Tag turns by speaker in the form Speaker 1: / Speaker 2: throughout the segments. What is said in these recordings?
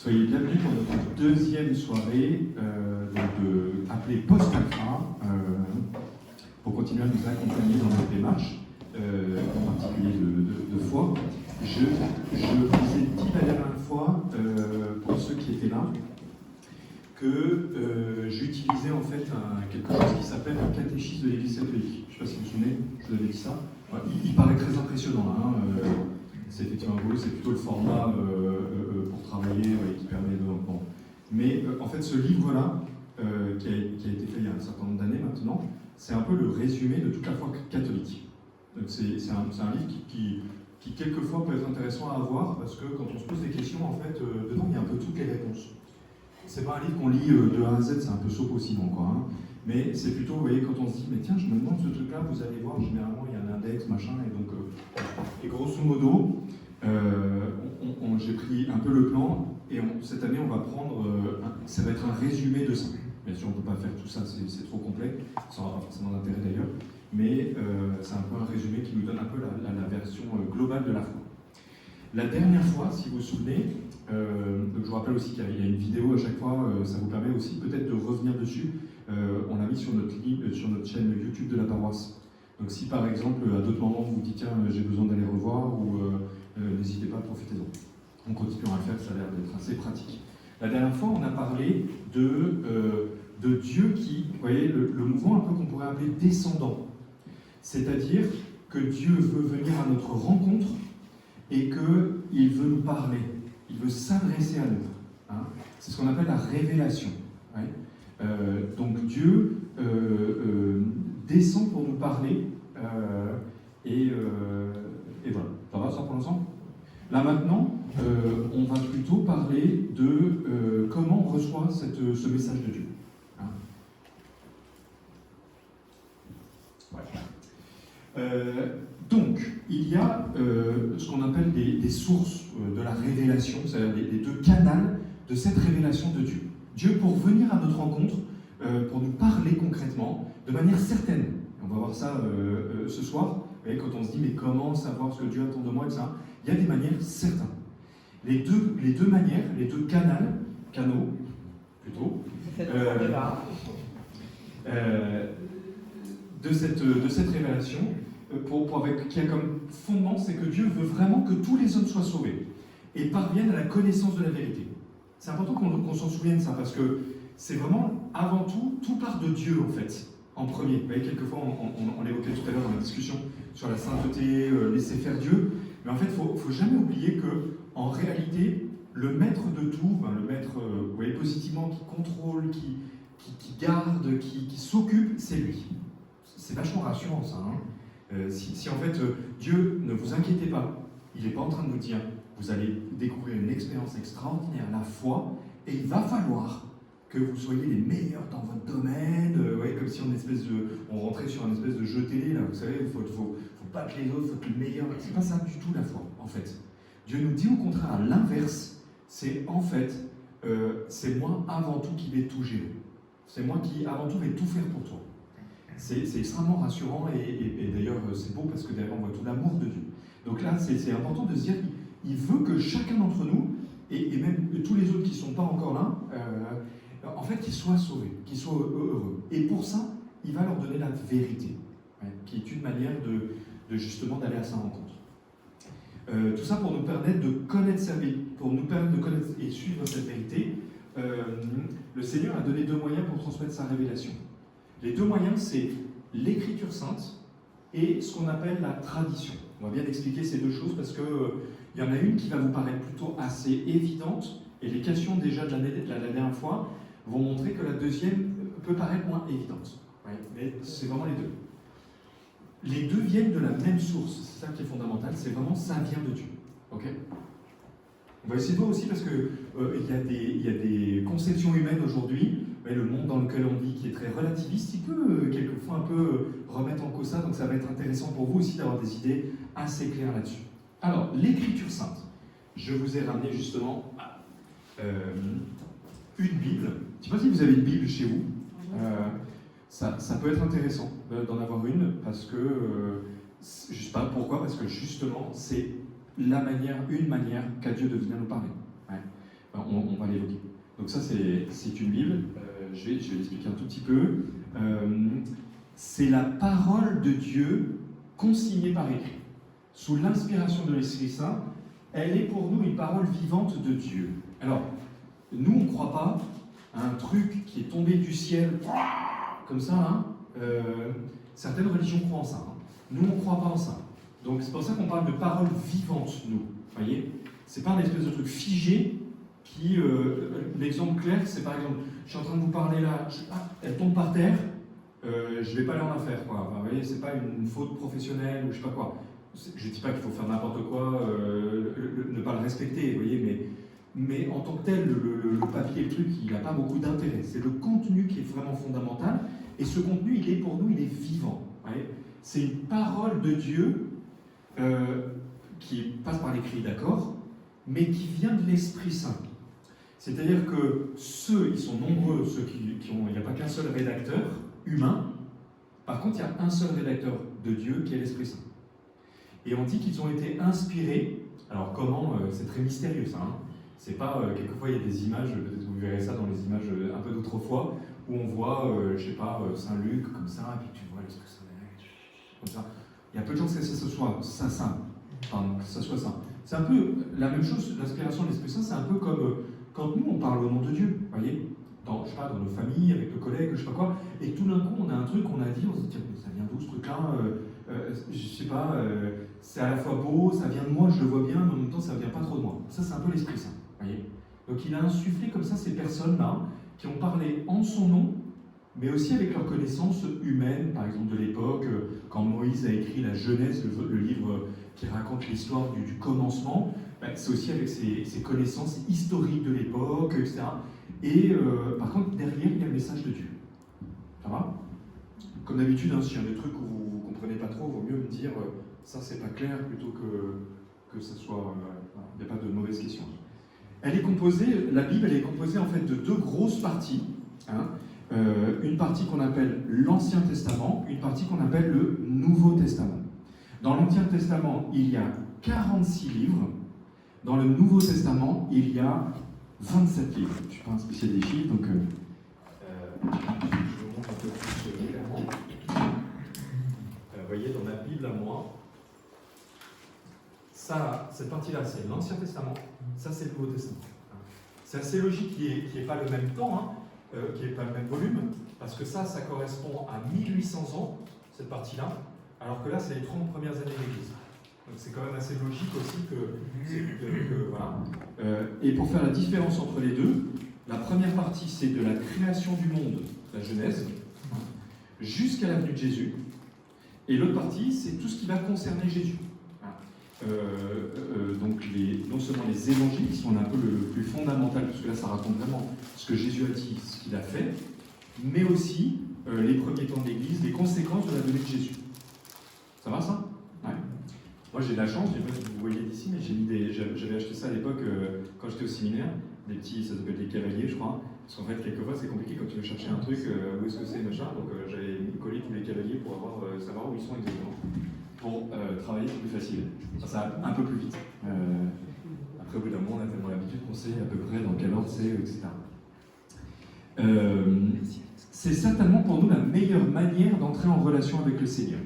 Speaker 1: Soyez bienvenus pour notre deuxième soirée appelée Post-Alpha, pour continuer à nous accompagner dans notre démarche, en particulier de foi. Je vous ai dit la dernière fois, pour ceux qui étaient là, que j'utilisais en fait quelque chose qui s'appelle un catéchisme de l'Église catholique. Je ne sais pas si vous vous souvenez, je vous avais dit ça. Il paraît très impressionnant. C'est effectivement un c'est plutôt le format pour travailler qui permet de... Bon. Mais en fait, ce livre-là, qui a été fait il y a un certain nombre d'années maintenant, c'est un peu le résumé de toute la foi catholique. C'est un livre qui quelquefois peut être intéressant à avoir, parce que quand on se pose des questions, en fait, dedans, il y a un peu toutes les réponses. C'est pas un livre qu'on lit de A à Z, c'est un peu soap aussi, quoi. Mais c'est plutôt, vous voyez, quand on se dit, mais tiens, je me demande ce truc-là, vous allez voir, généralement, il y a un index, machin, et donc, et grosso modo, j'ai pris un peu le plan, et cette année, on va prendre, ça va être un résumé de ça. Bien sûr, on ne peut pas faire tout ça, c'est trop complet, ça n'aura pas forcément d'intérêt d'ailleurs, mais c'est un peu un résumé qui nous donne un peu la version globale de la foi. La dernière fois, si vous vous souvenez, donc je vous rappelle aussi qu'il y a une vidéo à chaque fois, ça vous permet aussi peut-être de revenir dessus. On l'a mis sur notre chaîne YouTube de la paroisse. Donc si par exemple à d'autres moments vous vous dites tiens j'ai besoin d'aller revoir, ou n'hésitez pas, profitez-en. On continuera à le faire, ça a l'air d'être assez pratique. La dernière fois on a parlé de Dieu qui, vous voyez, le mouvement un peu qu'on pourrait appeler descendant. C'est-à-dire que Dieu veut venir à notre rencontre et qu'il veut nous parler. Il veut s'adresser à nous. C'est ce qu'on appelle la révélation. Donc Dieu descend pour nous parler, et voilà. Ça va, ça pour l'instant ? Là maintenant, on va plutôt parler de comment on reçoit ce message de Dieu. Donc, il y a ce qu'on appelle des sources de la révélation, c'est-à-dire les deux canaux de cette révélation de Dieu. Dieu, pour venir à notre rencontre, pour nous parler concrètement, de manière certaine. On va voir ça ce soir. Vous voyez, quand on se dit, mais comment savoir ce que Dieu attend de moi, etc. Il y a des manières certaines. Les deux manières, les deux canaux, plutôt, de cette révélation, qui a comme fondement, c'est que Dieu veut vraiment que tous les hommes soient sauvés et parviennent à la connaissance de la vérité. C'est important qu'on s'en souvienne ça, parce que c'est vraiment, avant tout part de Dieu, en fait, en premier. Vous voyez, quelquefois, on l'évoquait tout à l'heure dans la discussion sur la sainteté, laisser faire Dieu, mais en fait, il ne faut jamais oublier que, en réalité, le maître de tout, le maître, vous voyez, positivement, qui contrôle, qui garde, qui s'occupe, c'est lui. C'est vachement rassurant, ça. Si en fait, Dieu, ne vous inquiétez pas, il n'est pas en train de vous dire, vous allez découvrir une expérience extraordinaire, la foi, et il va falloir que vous soyez les meilleurs dans votre domaine, comme si on rentrait sur un espèce de jeu télé, là, vous savez, il faut battre les autres, il faut être le meilleur. C'est pas ça du tout la foi, en fait. Dieu nous dit au contraire à l'inverse, c'est en fait, c'est moi avant tout qui vais tout gérer. C'est moi qui avant tout vais tout faire pour toi. C'est extrêmement rassurant, et d'ailleurs c'est beau parce que derrière on voit tout l'amour de Dieu. Donc là, c'est important de se dire qu'il veut que chacun d'entre nous, et même tous les autres qui ne sont pas encore là, en fait, qu'ils soient sauvés, qu'ils soient heureux. Et pour ça, il va leur donner la vérité, qui est une manière de justement d'aller à sa rencontre. Tout ça pour nous permettre de connaître sa vie, pour nous permettre de connaître et suivre cette vérité. Le Seigneur a donné deux moyens pour transmettre sa révélation. Les deux moyens, c'est l'écriture sainte et ce qu'on appelle la tradition. On va bien expliquer ces deux choses parce qu'il y en a une qui va vous paraître plutôt assez évidente, et les questions déjà de la dernière fois vont montrer que la deuxième peut paraître moins évidente. Mais c'est vraiment les deux. Les deux viennent de la même source, c'est ça qui est fondamental, c'est vraiment ça vient de Dieu. Ok ? On va essayer de voir aussi parce qu'il y a des conceptions humaines aujourd'hui. Le monde dans lequel on vit, qui est très relativiste, il peut quelquefois un peu remettre en cause ça, donc ça va être intéressant pour vous aussi d'avoir des idées assez claires là-dessus. Alors, l'écriture sainte. Je vous ai ramené justement une Bible. Je ne sais pas si vous avez une Bible chez vous. Ça peut être intéressant d'en avoir une, parce que, je ne sais pas pourquoi, parce que justement, c'est une manière qu'a Dieu de venir nous parler. on va l'évoquer. Donc ça, c'est une Bible. Je vais l'expliquer un tout petit peu. C'est la parole de Dieu consignée par écrit. Sous l'inspiration de l'Esprit Saint, elle est pour nous une parole vivante de Dieu. Alors, nous, on ne croit pas à un truc qui est tombé du ciel, comme ça, hein. Certaines religions croient en ça. Hein. Nous, on ne croit pas en ça. Donc, c'est pour ça qu'on parle de parole vivante, nous. Vous voyez ? C'est pas un espèce de truc figé qui... l'exemple clair, c'est par exemple, je suis en train de vous parler là, elle tombe par terre, je vais pas aller en affaire, quoi. Enfin, vous voyez, c'est pas une faute professionnelle ou je sais pas quoi. Je dis pas qu'il faut faire n'importe quoi, ne pas le respecter, vous voyez, mais en tant que tel, le papier, le truc, il n'a pas beaucoup d'intérêt. C'est le contenu qui est vraiment fondamental, et ce contenu, il est pour nous, il est vivant. Vous voyez, c'est une parole de Dieu qui passe par l'écrit, d'accord, mais qui vient de l'Esprit Saint. C'est-à-dire que ceux, ils sont nombreux, ceux qui ont, il n'y a pas qu'un seul rédacteur humain. Par contre, il y a un seul rédacteur de Dieu qui est l'Esprit Saint. Et on dit qu'ils ont été inspirés. Alors comment, c'est très mystérieux ça. Hein. C'est pas, quelquefois il y a des images, peut-être vous verrez ça dans les images un peu d'autrefois, où on voit, je sais pas, Saint-Luc comme ça, et puis tu vois l'Esprit Saint comme ça. Il y a peu de chances que ça soit saint. Pardon, que ça soit saint. C'est un peu la même chose, l'inspiration de l'Esprit Saint, c'est un peu comme quand nous on parle au nom de Dieu, vous voyez, dans, je sais pas, dans nos familles, avec nos collègues, je sais pas quoi, et tout d'un coup on a un truc qu'on a dit, on se dit tiens, ça vient d'où ce truc-là, je sais pas, c'est à la fois beau, ça vient de moi, je le vois bien, mais en même temps ça vient pas trop de moi. Ça c'est un peu l'Esprit Saint, vous voyez. Donc il a insufflé comme ça ces personnes-là qui ont parlé en son nom, mais aussi avec leurs connaissances humaines, par exemple de l'époque, quand Moïse a écrit la Genèse, le livre qui raconte l'histoire du commencement, c'est aussi avec ses connaissances historiques de l'époque, etc. Et par contre, derrière, il y a le message de Dieu. Ça va ? Comme d'habitude, hein, s'il y a des trucs où vous ne comprenez pas trop, il vaut mieux me dire ça c'est pas clair plutôt que ça soit. Il n'y a pas de mauvaise question. Elle est composée, la Bible, elle est composée en fait de deux grosses parties. Hein. Une partie qu'on appelle l'Ancien Testament, une partie qu'on appelle le Nouveau Testament. Dans l'Ancien Testament, il y a 46 livres. Dans le Nouveau Testament, il y a 27 livres. Je ne suis pas un spécial des chiffres, donc je vous montre un peu plus clairement. Vous voyez, dans ma Bible à moi, ça, cette partie-là, c'est l'Ancien Testament. Ça, c'est le Nouveau Testament. C'est assez logique qu'il n'y ait pas le même temps, hein, qu'il n'y ait pas le même volume, parce que ça correspond à 1800 ans, cette partie-là, alors que là, c'est les 30 premières années de l'Église. Donc c'est quand même assez logique aussi voilà. Et pour faire la différence entre les deux, la première partie, c'est de la création du monde, la Genèse, jusqu'à la venue de Jésus. Et l'autre partie, c'est tout ce qui va concerner Jésus. Donc non seulement les évangiles, qui sont un peu le plus fondamental, parce que là ça raconte vraiment ce que Jésus a dit, ce qu'il a fait, mais aussi les premiers temps de l'Église, les conséquences de la venue de Jésus. Ça va ça ? Ouais. Moi j'ai de la chance, je ne sais pas si vous voyez d'ici, mais j'avais acheté ça à l'époque quand j'étais au séminaire, des petits, ça s'appelle des cavaliers je crois, parce qu'en fait quelquefois c'est compliqué quand tu veux chercher un truc, où est-ce que c'est machin, donc j'avais collé tous les cavaliers pour savoir où ils sont exactement. Pour travailler plus facile. Ça va un peu plus vite. Après, au bout d'un moment, on a tellement l'habitude qu'on sait à peu près dans quel ordre c'est, etc. C'est certainement pour nous la meilleure manière d'entrer en relation avec le Seigneur.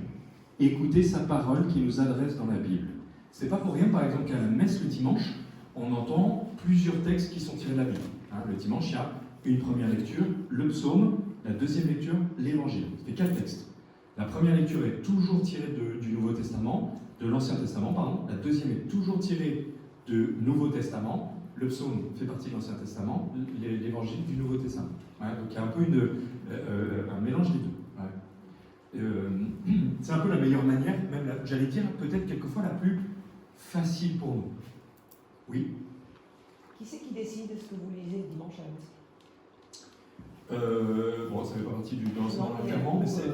Speaker 1: Écouter sa parole qui nous adresse dans la Bible. C'est pas pour rien, par exemple, qu'à la messe le dimanche, on entend plusieurs textes qui sont tirés de la Bible. Hein, le dimanche, il y a une première lecture, le psaume, la deuxième lecture, l'évangile. Ça fait 4 textes. La première lecture est toujours tirée du Nouveau Testament, de l'Ancien Testament, pardon. La deuxième est toujours tirée du Nouveau Testament. Le psaume fait partie de l'Ancien Testament, l'évangile du Nouveau Testament. Ouais, donc il y a un peu un mélange des deux. Ouais. C'est un peu la meilleure manière, même j'allais dire peut-être quelquefois la plus facile pour nous. Oui.
Speaker 2: Qui c'est qui décide de ce que vous lisez dimanche à la messe ?
Speaker 1: Bon, ça fait pas partie du enseignement clairement, mais c'est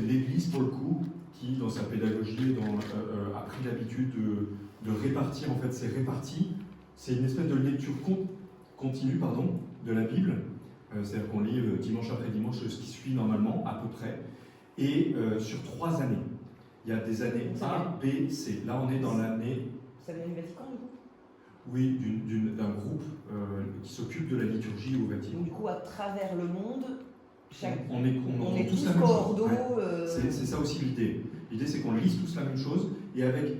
Speaker 1: l'Église pour le coup qui, dans sa pédagogie, a pris l'habitude de répartir en fait ces réparties. C'est une espèce de lecture continue, de la Bible. C'est-à-dire qu'on lit dimanche après dimanche ce qui suit normalement, à peu près, et sur 3 années. Il y a des années A, B, C. Là, on est dans l'année.
Speaker 2: Ça vient du Vatican, du coup ?
Speaker 1: Oui, d'un groupe qui s'occupe de la liturgie au Vatican.
Speaker 2: Donc du coup, à travers le monde,
Speaker 1: On est tous la même
Speaker 2: cordeaux.
Speaker 1: chose. C'est ça aussi l'idée. L'idée, c'est qu'on lise tous la même chose, et avec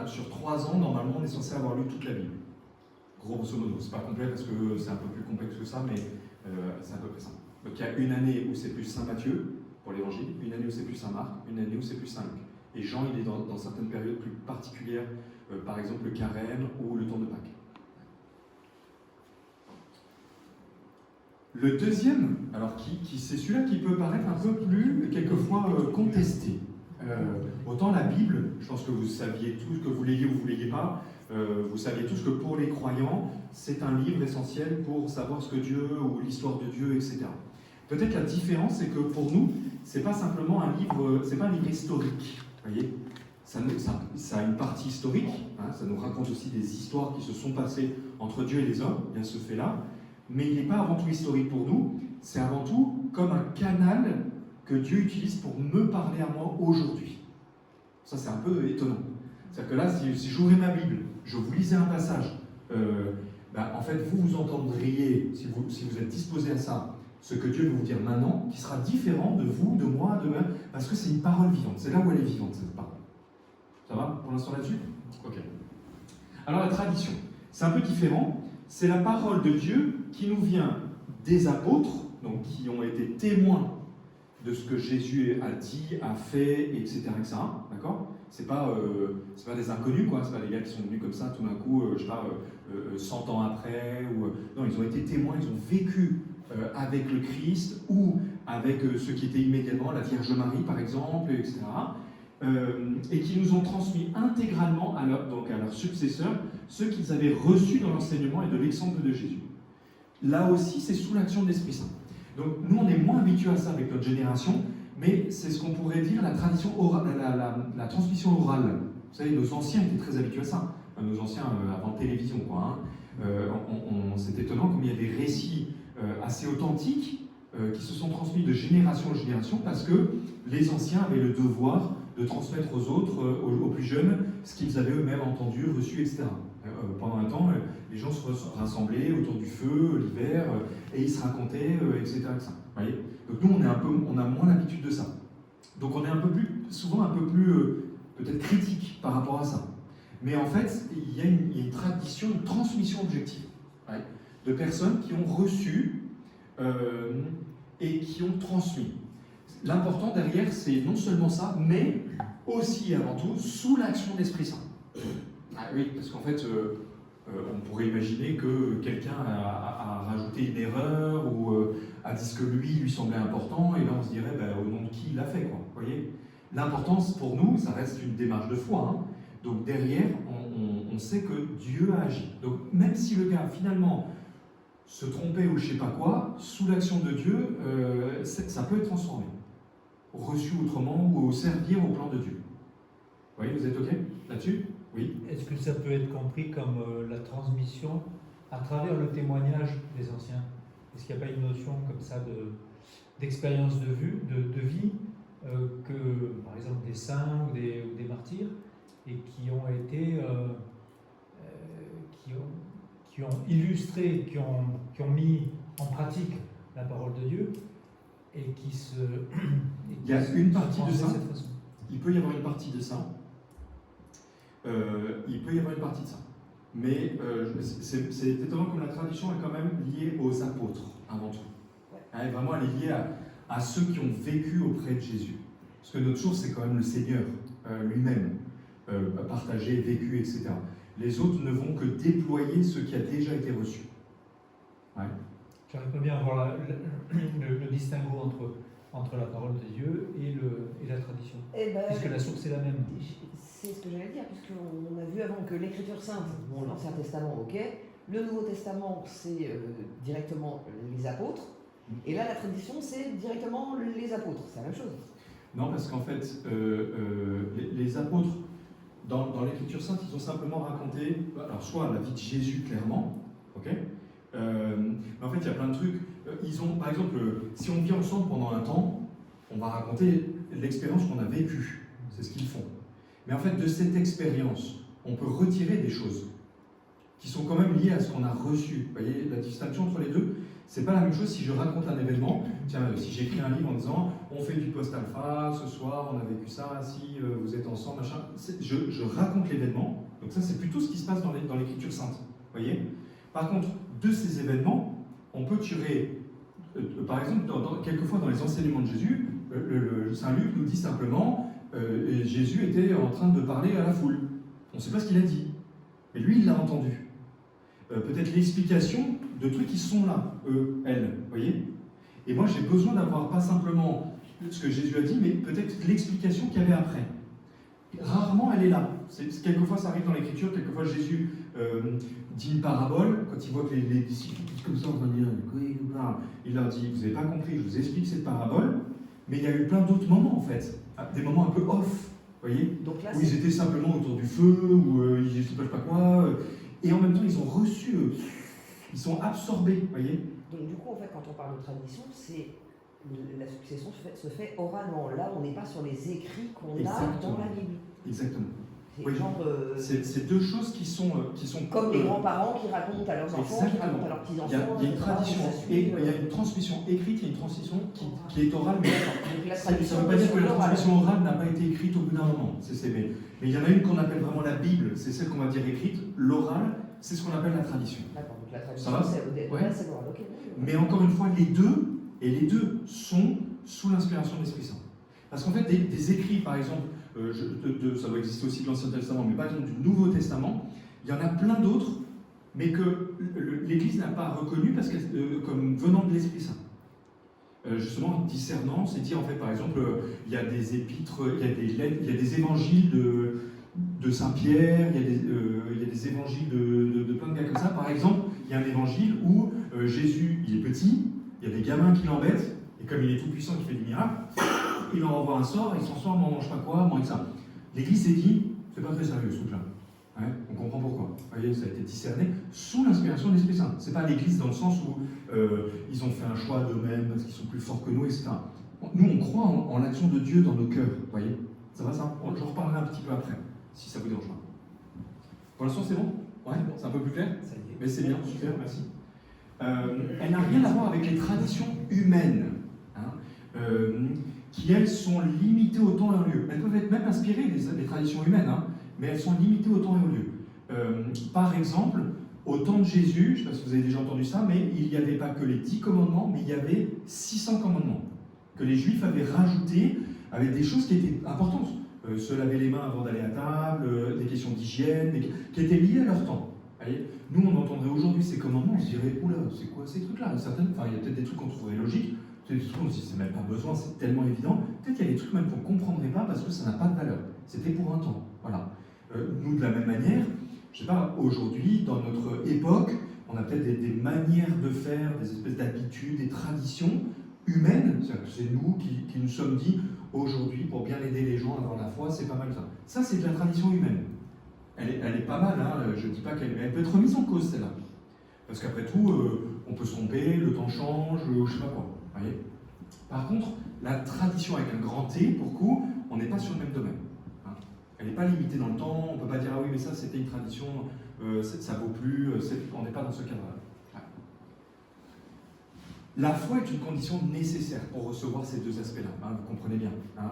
Speaker 1: sur 3 ans, normalement, on est censé avoir lu toute la Bible. Grosso modo. C'est pas complet parce que c'est un peu plus complexe que ça, mais c'est à peu près ça. Donc il y a une année où c'est plus Saint Matthieu pour l'évangile, une année où c'est plus Saint Marc, une année où c'est plus Saint Luc. Et Jean, il est dans certaines périodes plus particulières, par exemple le carême ou le temps de Pâques. Le deuxième, alors c'est celui-là qui peut paraître un peu plus, quelquefois, contesté. Autant la Bible, je pense que vous saviez tous, que vous l'ayez ou vous ne l'ayez pas, vous saviez tous que pour les croyants, c'est un livre essentiel pour savoir ce que Dieu, ou l'histoire de Dieu, etc. Peut-être la différence, c'est que pour nous, c'est pas simplement un livre, c'est pas un livre historique, voyez. Ça a une partie historique, hein, ça nous raconte aussi des histoires qui se sont passées entre Dieu et les hommes, il y a ce fait-là, mais il n'est pas avant tout historique pour nous, c'est avant tout comme un canal que Dieu utilise pour me parler à moi aujourd'hui. Ça, c'est un peu étonnant. C'est-à-dire que là, si j'ouvrais ma Bible, je vous lisais un passage, en fait, vous entendriez, si vous êtes disposé à ça, ce que Dieu veut vous dire maintenant, qui sera différent de vous, de moi, de même, parce que c'est une parole vivante. C'est là où elle est vivante, cette parole. Ça va pour l'instant là-dessus? Ok. Alors la tradition, c'est un peu différent. C'est la parole de Dieu qui nous vient des apôtres, donc qui ont été témoins de ce que Jésus a dit, a fait, etc. D'accord? C'est pas des inconnus, quoi. C'est pas des gars qui sont venus comme ça tout d'un coup, 100 ans après. Non, ils ont été témoins, ils ont vécu avec le Christ ou avec ceux qui étaient immédiatement, la Vierge Marie par exemple, etc. Et qui nous ont transmis intégralement à leurs successeurs ce qu'ils avaient reçu dans l'enseignement et de l'exemple de Jésus. Là aussi, c'est sous l'action de l'Esprit Saint. Donc nous, on est moins habitués à ça avec notre génération, mais c'est ce qu'on pourrait dire la tradition orale, la transmission orale. Vous savez, nos anciens étaient très habitués à ça. Nos anciens, avant la télévision, quoi. C'est étonnant comme il y a des récits assez authentiques qui se sont transmis de génération en génération parce que les anciens avaient le devoir de transmettre aux autres, aux plus jeunes, ce qu'ils avaient eux-mêmes entendu, reçu, etc. Pendant un temps, les gens se rassemblaient autour du feu l'hiver et ils se racontaient, etc. Voyez. Donc nous, on a moins l'habitude de ça. Donc on est souvent un peu plus peut-être critique par rapport à ça. Mais en fait, il y a une tradition, une transmission objective, ouais, de personnes qui ont reçu et qui ont transmis. L'important derrière, c'est non seulement ça, mais aussi et avant tout sous l'action de l'Esprit Saint. Ah oui, parce qu'en fait, on pourrait imaginer que quelqu'un a rajouté une erreur ou a dit ce que lui semblait important, et là on se dirait au nom de qui il l'a fait, quoi. Vous voyez ? L'importance pour nous, ça reste une démarche de foi. Hein. Donc derrière, on sait que Dieu a agi. Donc même si le gars finalement se trompait ou je sais pas quoi, sous l'action de Dieu, ça peut être transformé, reçu autrement ou servir au plan de Dieu. Vous voyez, vous êtes OK là-dessus ? Oui.
Speaker 3: Est-ce que ça peut être compris comme la transmission à travers le témoignage des anciens? Est-ce qu'il n'y a pas une notion comme ça d'expérience de vie que, par exemple, des saints ou des martyrs, et qui ont été, qui ont illustré, qui ont mis en pratique la parole de Dieu, et qui se...
Speaker 1: Il y a une partie de ça. Il peut y avoir une partie de ça. Mais c'est étonnant comme la tradition est quand même liée aux apôtres, avant tout. Ouais. Vraiment, elle est liée à ceux qui ont vécu auprès de Jésus. Parce que notre source, c'est quand même le Seigneur lui-même, partagé, vécu, etc. Les autres ne vont que déployer ce qui a déjà été reçu. Ouais.
Speaker 3: J'arrive pas bien à voir le distinguo entre la parole de Dieu et la tradition. Puisque la source est la même.
Speaker 2: C'est ce que j'allais dire, puisqu'on a vu avant que l'Écriture sainte, l'Ancien Testament, ok, le Nouveau Testament, c'est directement les apôtres, et là, la tradition, c'est directement les apôtres. C'est la même chose.
Speaker 1: Non, parce qu'en fait, les apôtres, dans l'Écriture sainte, ils ont simplement raconté, alors soit la vie de Jésus, clairement, ok, mais en fait, il y a plein de trucs. Par exemple, si on vit ensemble pendant un temps, on va raconter l'expérience qu'on a vécue. C'est ce qu'ils font. Mais en fait, de cette expérience, on peut retirer des choses. qui sont quand même liées à ce qu'on a reçu. Vous voyez la distinction entre les deux? C'est pas la même chose si je raconte un événement. Tiens, si j'écris un livre en disant on fait du post-alpha, ce soir on a vécu ça, si vous êtes ensemble, machin. Je raconte l'événement. Donc ça, c'est plutôt ce qui se passe dans l'Écriture sainte. Vous voyez? Par contre, de ces événements, on peut tirer, par exemple, quelquefois dans les enseignements de Jésus, Saint Luc nous dit simplement Jésus était en train de parler à la foule. On ne sait pas ce qu'il a dit. Et lui, il l'a entendu. Peut-être l'explication de trucs qui sont là, elle, vous voyez? Et moi, j'ai besoin d'avoir pas simplement ce que Jésus a dit, mais peut-être l'explication qu'il y avait après. Rarement, elle est là. Quelquefois, ça arrive dans l'Écriture, quelquefois, Jésus dit une parabole, quand il voit que les disciples disent comme ça, on va dire, il leur dit, vous n'avez pas compris, je vous explique cette parabole, mais il y a eu plein d'autres moments, en fait, des moments un peu off, vous voyez?
Speaker 2: Donc là,
Speaker 1: où ils étaient simplement autour du feu, où ils ne sais pas quoi, et en même temps, ils ont reçu, ils sont absorbés, vous voyez?
Speaker 2: Donc du coup, en fait, quand on parle de tradition, c'est la succession se fait oralement. Là, on n'est pas sur les écrits qu'on a dans la Bible.
Speaker 1: Exactement.
Speaker 2: C'est
Speaker 1: Oui.
Speaker 2: genre,
Speaker 1: c'est deux choses qui sont
Speaker 2: comme les grands-parents qui racontent à leurs enfants, qui
Speaker 1: exactement.
Speaker 2: racontent à leurs petits-enfants.
Speaker 1: Il y a une tradition, et il y a une transmission écrite, il y a une transmission qui est orale, mais
Speaker 2: Donc la
Speaker 1: ça ne
Speaker 2: tradition
Speaker 1: veut pas dire que la
Speaker 2: orale.
Speaker 1: transmission orale n'a pas été écrite au bout d'un moment. Mais il y en a une qu'on appelle vraiment la Bible, c'est celle qu'on va dire écrite. L'oral, c'est ce qu'on appelle la tradition.
Speaker 2: D'accord, donc la tradition,
Speaker 1: Ça va?
Speaker 2: c'est
Speaker 1: Ouais.
Speaker 2: c'est l'oral. Ok.
Speaker 1: Mais encore une fois, les deux sont sous l'inspiration de l'Esprit Saint. Parce qu'en fait, des écrits, par exemple, ça doit exister aussi de l'Ancien Testament, mais par exemple du Nouveau Testament, il y en a plein d'autres, mais que l'Église n'a pas reconnu parce comme venant de l'Esprit Saint. Justement, discernant, c'est dire en fait, par exemple, il y a des épîtres, il y a des lettres, il y a des évangiles de Saint-Pierre, il y a des évangiles de plein de gars comme ça. Par exemple, il y a un évangile où Jésus, il est petit, il y a des gamins qui l'embêtent, et comme il est tout puissant, qui fait des miracles, il leur envoie un sort, ils s'en sortent, on mange pas quoi, mange ça. L'Église s'est dit, c'est pas très sérieux ce truc-là. Ouais, on comprend pourquoi. Vous voyez, ça a été discerné sous l'inspiration de l'Esprit Saint. C'est pas l'Église dans le sens où ils ont fait un choix d'eux-mêmes parce qu'ils sont plus forts que nous, etc. Nous, on croit en l'action de Dieu dans nos cœurs. Vous voyez, ça va ça? J'en reparlerai un petit peu après, si ça vous dérange pas. Pour l'instant, c'est bon? Ouais, c'est un peu plus clair?
Speaker 3: Ça y est.
Speaker 1: Mais c'est bien, super, merci. Elle n'a rien à voir avec les traditions humaines, hein, qui elles sont limitées au temps et au lieu. Elles peuvent être même inspirées des traditions humaines, hein, mais elles sont limitées au temps et au lieu. Par exemple, au temps de Jésus, je ne sais pas si vous avez déjà entendu ça, mais il n'y avait pas que les 10 commandements, mais il y avait 600 commandements que les Juifs avaient rajoutés avec des choses qui étaient importantes. Se laver les mains avant d'aller à table, des questions d'hygiène, qui étaient liées à leur temps. Voyez, nous, on entendrait aujourd'hui ces commandements, on se dirait, oula, c'est quoi ces trucs-là? Il y a peut-être des trucs qu'on trouverait logiques, peut-être des trucs qu'on se dit, c'est même pas besoin, c'est tellement évident. Peut-être qu'il y a des trucs même qu'on ne comprendrait pas parce que ça n'a pas de valeur. C'était pour un temps. Voilà. Nous, de la même manière, je ne sais pas, aujourd'hui, dans notre époque, on a peut-être des manières de faire, des espèces d'habitudes, des traditions humaines. C'est nous qui nous sommes dit, aujourd'hui, pour bien aider les gens à avoir la foi, c'est pas mal ça. Ça, c'est de la tradition humaine. Elle est pas mal, hein, je ne dis pas elle peut être remise en cause, celle-là. Parce qu'après tout, on peut se tromper, le temps change, je ne sais pas quoi. Voyez. Par contre, la tradition avec un grand T, pour coup, on n'est pas sur le même domaine. Hein. Elle n'est pas limitée dans le temps, on ne peut pas dire ah oui, mais ça c'était une tradition, ça ne vaut plus, on n'est pas dans ce cadre-là. Ouais. La foi est une condition nécessaire pour recevoir ces deux aspects-là, hein, vous comprenez bien. Hein,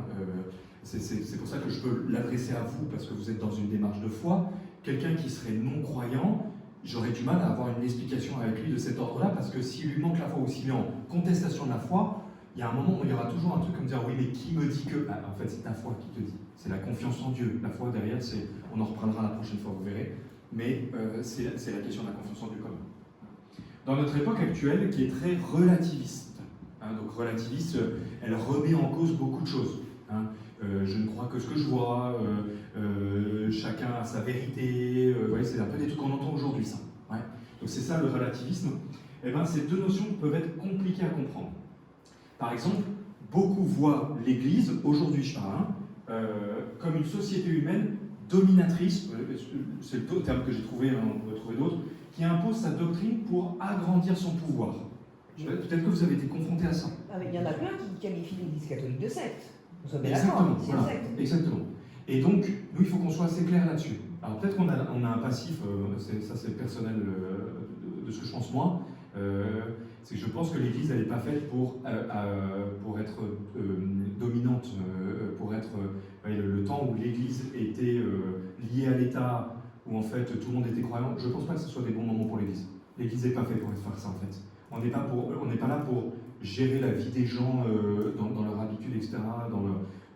Speaker 1: c'est pour ça que je peux l'adresser à vous, parce que vous êtes dans une démarche de foi. Quelqu'un qui serait non-croyant, j'aurais du mal à avoir une explication avec lui de cet ordre-là, parce que s'il lui manque la foi ou s'il est en contestation de la foi, il y a un moment où il y aura toujours un truc comme dire oui, mais qui me dit que. Ah, en fait, c'est ta foi qui te dit. C'est la confiance en Dieu. La foi derrière, on en reprendra la prochaine fois, vous verrez. Mais c'est la question de la confiance en Dieu quand même. Dans notre époque actuelle, qui est très relativiste, hein, donc relativiste, elle remet en cause beaucoup de choses. Hein. Je ne crois que ce que je vois, chacun a sa vérité, vous voyez, c'est un peu des trucs qu'on entend aujourd'hui, ça. Ouais. Donc c'est ça le relativisme. Eh bien, ces deux notions peuvent être compliquées à comprendre. Par exemple, beaucoup voient l'Église, aujourd'hui je parle, comme une société humaine dominatrice, c'est le terme que j'ai trouvé, hein, on pourrait trouver d'autres, qui impose sa doctrine pour agrandir son pouvoir. Peut-être que vous avez été confronté à ça.
Speaker 2: Ah, il y en a plein qui qualifient l'Église catholique de secte. Nous sommes bien
Speaker 1: Exactement,
Speaker 2: d'accord, c'est une
Speaker 1: voilà,
Speaker 2: secte.
Speaker 1: exactement. Et donc, nous, il faut qu'on soit assez clair là-dessus. Alors peut-être qu'on a, on a un passif, ça c'est personnel de ce que je pense moi, c'est que je pense que l'Église elle n'est pas faite pour être dominante, pour être le temps où l'Église était liée à l'État, où en fait tout le monde était croyant. Je ne pense pas que ce soit des bons moments pour l'Église. L'Église n'est pas faite pour faire ça en fait. On n'est pas là pour gérer la vie des gens dans leur habitude, etc.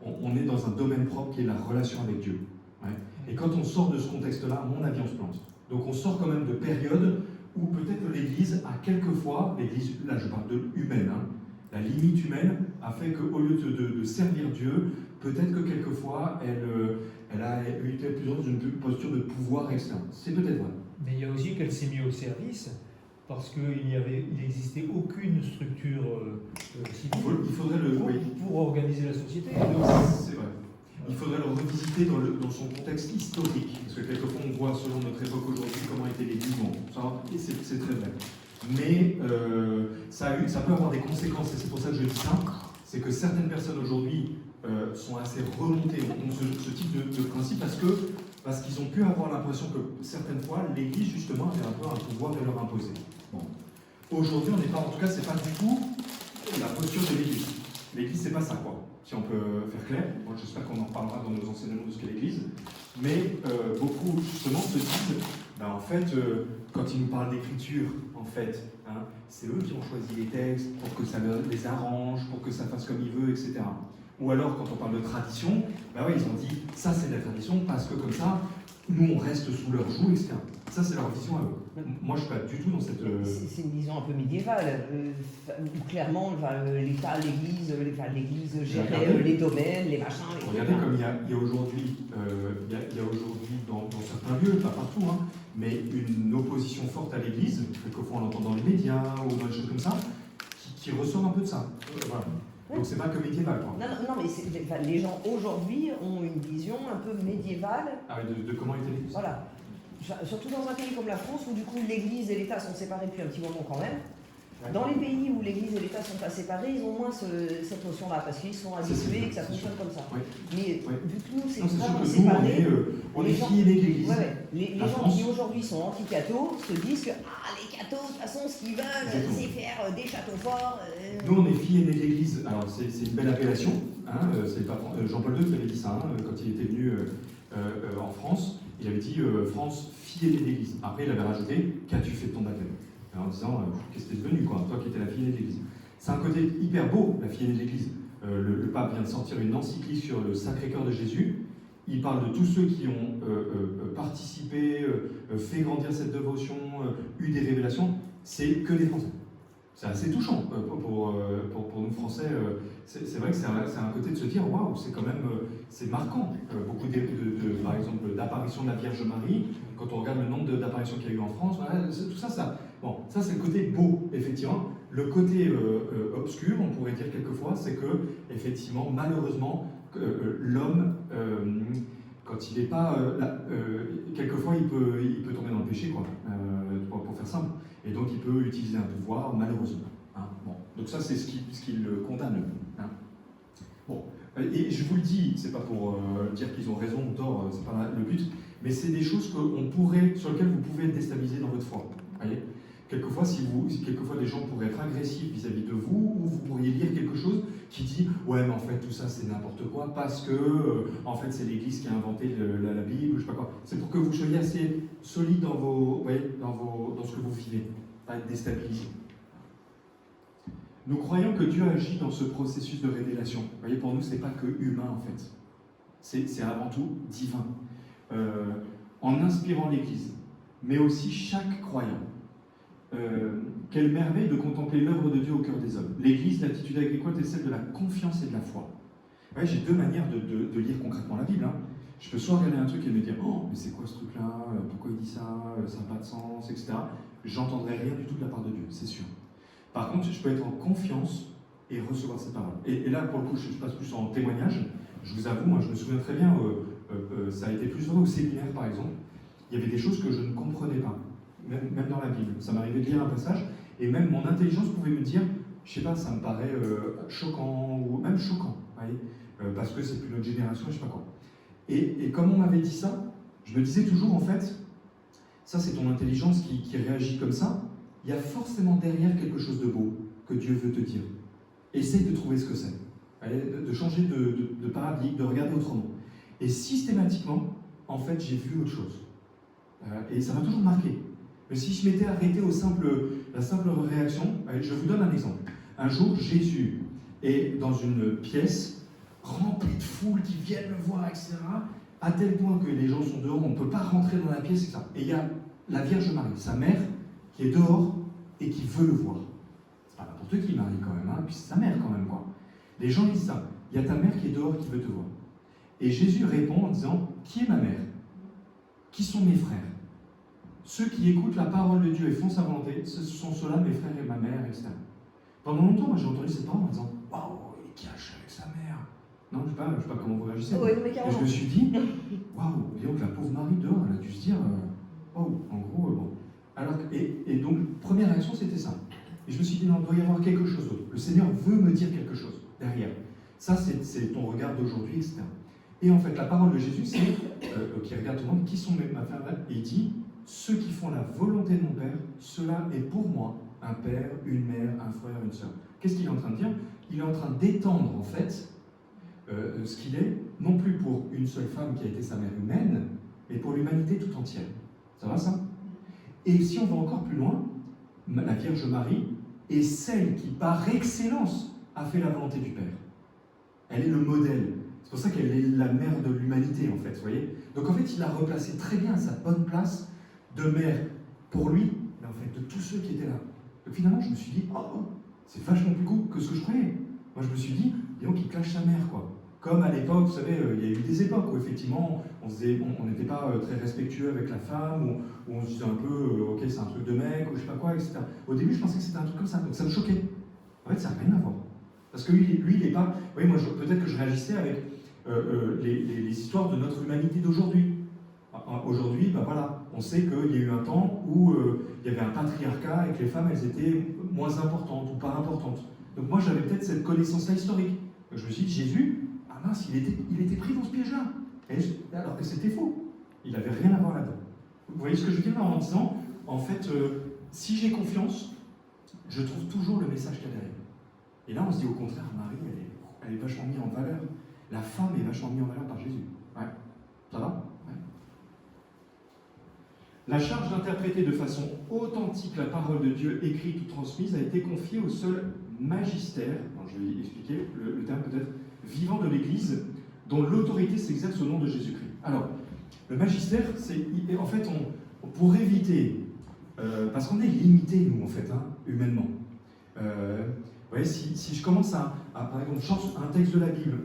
Speaker 1: On est dans un domaine propre qui est la relation avec Dieu. Ouais. Et quand on sort de ce contexte-là, à mon avis, on se plante. Donc on sort quand même de périodes où peut-être l'Église a quelquefois, l'Église, là je parle de humaine, hein, la limite humaine a fait qu'au lieu de servir Dieu, peut-être que quelquefois elle a été plus dans une posture de pouvoir externe. C'est peut-être vrai.
Speaker 3: Mais il y a aussi qu'elle s'est mise au service parce qu'il n'existait aucune structure civile
Speaker 1: Il faudrait le... Oui.
Speaker 3: pour organiser la société.
Speaker 1: C'est vrai. Il faudrait le revisiter dans son contexte historique, parce que quelquefois on voit selon notre époque aujourd'hui comment était l'Église, bon, et c'est très vrai. Mais ça peut avoir des conséquences, et c'est pour ça que je dis ça, c'est que certaines personnes aujourd'hui sont assez remontées, ont ce type de principe, parce qu'ils ont pu avoir l'impression que certaines fois l'Église justement avait un peu un pouvoir de leur imposer. Bon. Aujourd'hui on n'est pas, en tout cas c'est pas du tout la posture de l'Église. L'Église c'est pas ça quoi. Si on peut faire clair, moi j'espère qu'on en reparlera dans nos enseignements de ce qu'est l'Église, mais beaucoup justement se disent, ben, en fait, quand ils nous parlent d'écriture, en fait, hein, c'est eux qui ont choisi les textes pour que ça les arrange, pour que ça fasse comme ils veulent, etc. Ou alors quand on parle de tradition, ben ouais, ils ont dit, ça c'est de la tradition parce que comme ça, nous on reste sous leur joug, etc. Ça c'est leur vision à eux. Moi je ne suis pas du tout dans cette...
Speaker 2: C'est une vision un peu médiévale, où clairement l'État, l'Église gérait les domaines, les machins.
Speaker 1: Regardez comme il y a aujourd'hui, dans certains lieux, pas partout, hein, mais une opposition forte à l'Église, quelquefois on l'entend dans les médias ou dans des choses comme ça, qui ressort un peu de ça. Voilà. Donc c'est pas que médiéval quoi.
Speaker 2: Non, mais les gens aujourd'hui ont une vision un peu médiévale.
Speaker 1: Ah oui, de comment était l'Église.
Speaker 2: Voilà. Surtout dans un pays comme la France où du coup l'Église et l'État sont séparés depuis un petit moment quand même. Ouais. Dans les pays où l'Église et l'État sont pas séparés, ils ont moins cette notion-là parce qu'ils sont habitués et que ça fonctionne comme ça.
Speaker 1: Ouais.
Speaker 2: Mais vu que nous c'est
Speaker 1: vraiment
Speaker 2: séparé,
Speaker 1: on est fiers de l'Église.
Speaker 2: Les gens qui aujourd'hui sont anti-cathos se disent que les cathos de toute façon ce qu'ils veulent c'est faire des châteaux forts.
Speaker 1: Nous on est fiers de l'Église. Alors c'est une belle appellation. Hein, c'est pas Jean-Paul II qui avait dit ça hein, quand il était venu en France. Il avait dit France, fille aînée de l'Église. Après, il avait rajouté qu'as-tu fait de ton baptême en disant qu'est-ce que t'es devenu, quoi, toi qui étais la fille aînée de l'Église. C'est un côté hyper beau, la fille aînée de l'Église. Le pape vient de sortir une encyclique sur le Sacré-Cœur de Jésus. Il parle de tous ceux qui ont participé, fait grandir cette dévotion, eu des révélations. C'est que des Français. C'est assez touchant pour nous Français. C'est vrai que c'est un côté de se dire waouh, c'est quand même c'est marquant. Beaucoup par exemple d'apparitions de la Vierge Marie. Quand on regarde le nombre d'apparitions qu'il y a eu en France, voilà, tout ça, bon, ça c'est le côté beau effectivement. Le côté obscur, on pourrait dire quelquefois, c'est que effectivement malheureusement l'homme quand il n'est pas quelquefois il peut tomber dans le péché quoi, pour faire simple. Et donc il peut utiliser un pouvoir, malheureusement. Hein, bon. Donc ça, c'est ce qui le condamne. Hein. Bon. Et je vous le dis, c'est pas pour dire qu'ils ont raison ou tort, c'est pas le but, mais c'est des choses sur lesquelles vous pouvez être déstabilisé dans votre foi. Voyez, quelquefois, quelquefois des gens pourraient être agressifs vis-à-vis de vous, ou vous pourriez lire quelque chose qui dit « Ouais, mais en fait, tout ça, c'est n'importe quoi, parce que, en fait, c'est l'Église qui a inventé la Bible, je sais pas quoi. » C'est pour que vous soyez assez solide dans ce que vous vivez, pas être déstabilisé. Nous croyons que Dieu agit dans ce processus de révélation. Vous voyez, pour nous, c'est pas que humain, en fait. C'est avant tout divin. En inspirant l'Église, mais aussi chaque croyant. Quelle merveille de contempler l'œuvre de Dieu au cœur des hommes. L'Église, l'attitude adéquate est celle de la confiance et de la foi. Ouais, j'ai deux manières de lire concrètement la Bible. Hein. Je peux soit regarder un truc et me dire « Oh, mais c'est quoi ce truc-là? Pourquoi il dit ça? Ça n'a pas de sens, etc. » J'entendrai rien du tout de la part de Dieu, c'est sûr. Par contre, je peux être en confiance et recevoir cette parole. Et là, pour le coup, je passe plus en témoignage. Je vous avoue, moi, je me souviens très bien, ça a été plus vrai au séminaire, par exemple. Il y avait des choses que je ne comprenais pas. Même dans la Bible. Ça m'arrivait de lire un passage, et même mon intelligence pouvait me dire, je sais pas, ça me paraît choquant, ou même choquant, voyez, parce que c'est plus notre génération, je sais pas quoi. Et comme on m'avait dit ça, je me disais toujours, en fait, ça c'est ton intelligence qui réagit comme ça, il y a forcément derrière quelque chose de beau que Dieu veut te dire. Essaye de trouver ce que c'est. Allez, de changer de paradigme, de regarder autrement. Et systématiquement, en fait, j'ai vu autre chose. Et ça m'a toujours marqué. Mais si je m'étais arrêté la simple réaction, allez, je vous donne un exemple. Un jour, Jésus est dans une pièce remplie de foules qui viennent le voir, etc., à tel point que les gens sont dehors, on ne peut pas rentrer dans la pièce, etc. Et il y a la Vierge Marie, sa mère, qui est dehors et qui veut le voir. C'est pas n'importe qui, Marie, quand même, hein, puis c'est sa mère, quand même, quoi. Les gens disent ça. Il y a ta mère qui est dehors et qui veut te voir. Et Jésus répond en disant, qui est ma mère? Qui sont mes frères? Ceux qui écoutent la parole de Dieu et font sa volonté, ce sont ceux-là, mes frères et ma mère, etc. Pendant longtemps, moi, j'ai entendu cette parole en disant, waouh, il est caché avec sa mère. Non, je ne sais pas comment vous réagissez.
Speaker 2: Oui, mais
Speaker 1: Et
Speaker 2: carrément.
Speaker 1: je me suis dit, waouh, et donc la pauvre Marie dehors, elle a dû se dire, waouh, en gros, bon. Alors, et donc, première réaction, c'était ça. Et je me suis dit, non, il doit y avoir quelque chose d'autre. Le Seigneur veut me dire quelque chose derrière. Ça, c'est ton regard d'aujourd'hui, etc. Et en fait, la parole de Jésus, c'est, qui regarde tout le monde, qui sont ma femme, et il dit, ceux qui font la volonté de mon Père, cela est pour moi un père, une mère, un frère, une sœur. Qu'est-ce qu'il est en train de dire? Il est en train d'étendre, en fait, ce qu'il est, non plus pour une seule femme qui a été sa mère humaine, mais pour l'humanité tout entière. Ça va, ça? Et si on va encore plus loin, la Vierge Marie est celle qui, par excellence, a fait la volonté du Père. Elle est le modèle. C'est pour ça qu'elle est la mère de l'humanité, en fait, vous voyez. Donc en fait, il l'a replacée très bien à sa bonne place de mère pour lui, mais en fait de tous ceux qui étaient là. Donc finalement, je me suis dit, oh, c'est vachement plus cool que ce que je croyais. Moi, je me suis dit, disons qu'il clash sa mère, quoi. Comme à l'époque, vous savez, il y a eu des époques où effectivement, on n'était pas très respectueux avec la femme, où on se disait un peu, ok, c'est un truc de mec, ou je sais pas quoi, etc. Au début, je pensais que c'était un truc comme ça, donc ça me choquait. En fait, ça n'a rien à voir. Parce que lui, il n'est pas. Vous voyez, moi, peut-être que je réagissais avec les histoires de notre humanité d'aujourd'hui. Aujourd'hui, ben voilà, on sait qu'il y a eu un temps où il y avait un patriarcat et que les femmes, elles étaient moins importantes ou pas importantes. Donc moi, j'avais peut-être cette connaissance-là historique. Donc je me suis dit, Jésus, ah mince, il était pris dans ce piège-là. Alors que c'était faux. Il n'avait rien à voir là-dedans. Vous voyez ce que je veux dire là en disant, en fait, si j'ai confiance, je trouve toujours le message qu'il y a derrière. Et là, on se dit au contraire, Marie, elle est vachement mise en valeur. La femme est vachement mise en valeur par Jésus. Ouais. Ça va? Ouais. La charge d'interpréter de façon authentique la parole de Dieu écrite ou transmise a été confiée au seul magistère, je vais expliquer le terme peut-être, vivant de l'Église, dont l'autorité s'exerce au nom de Jésus-Christ. Alors, le magistère, c'est en fait, pour éviter, parce qu'on est limité, nous, en fait, hein, humainement. Vous voyez, si je commence par exemple, je sors un texte de la Bible,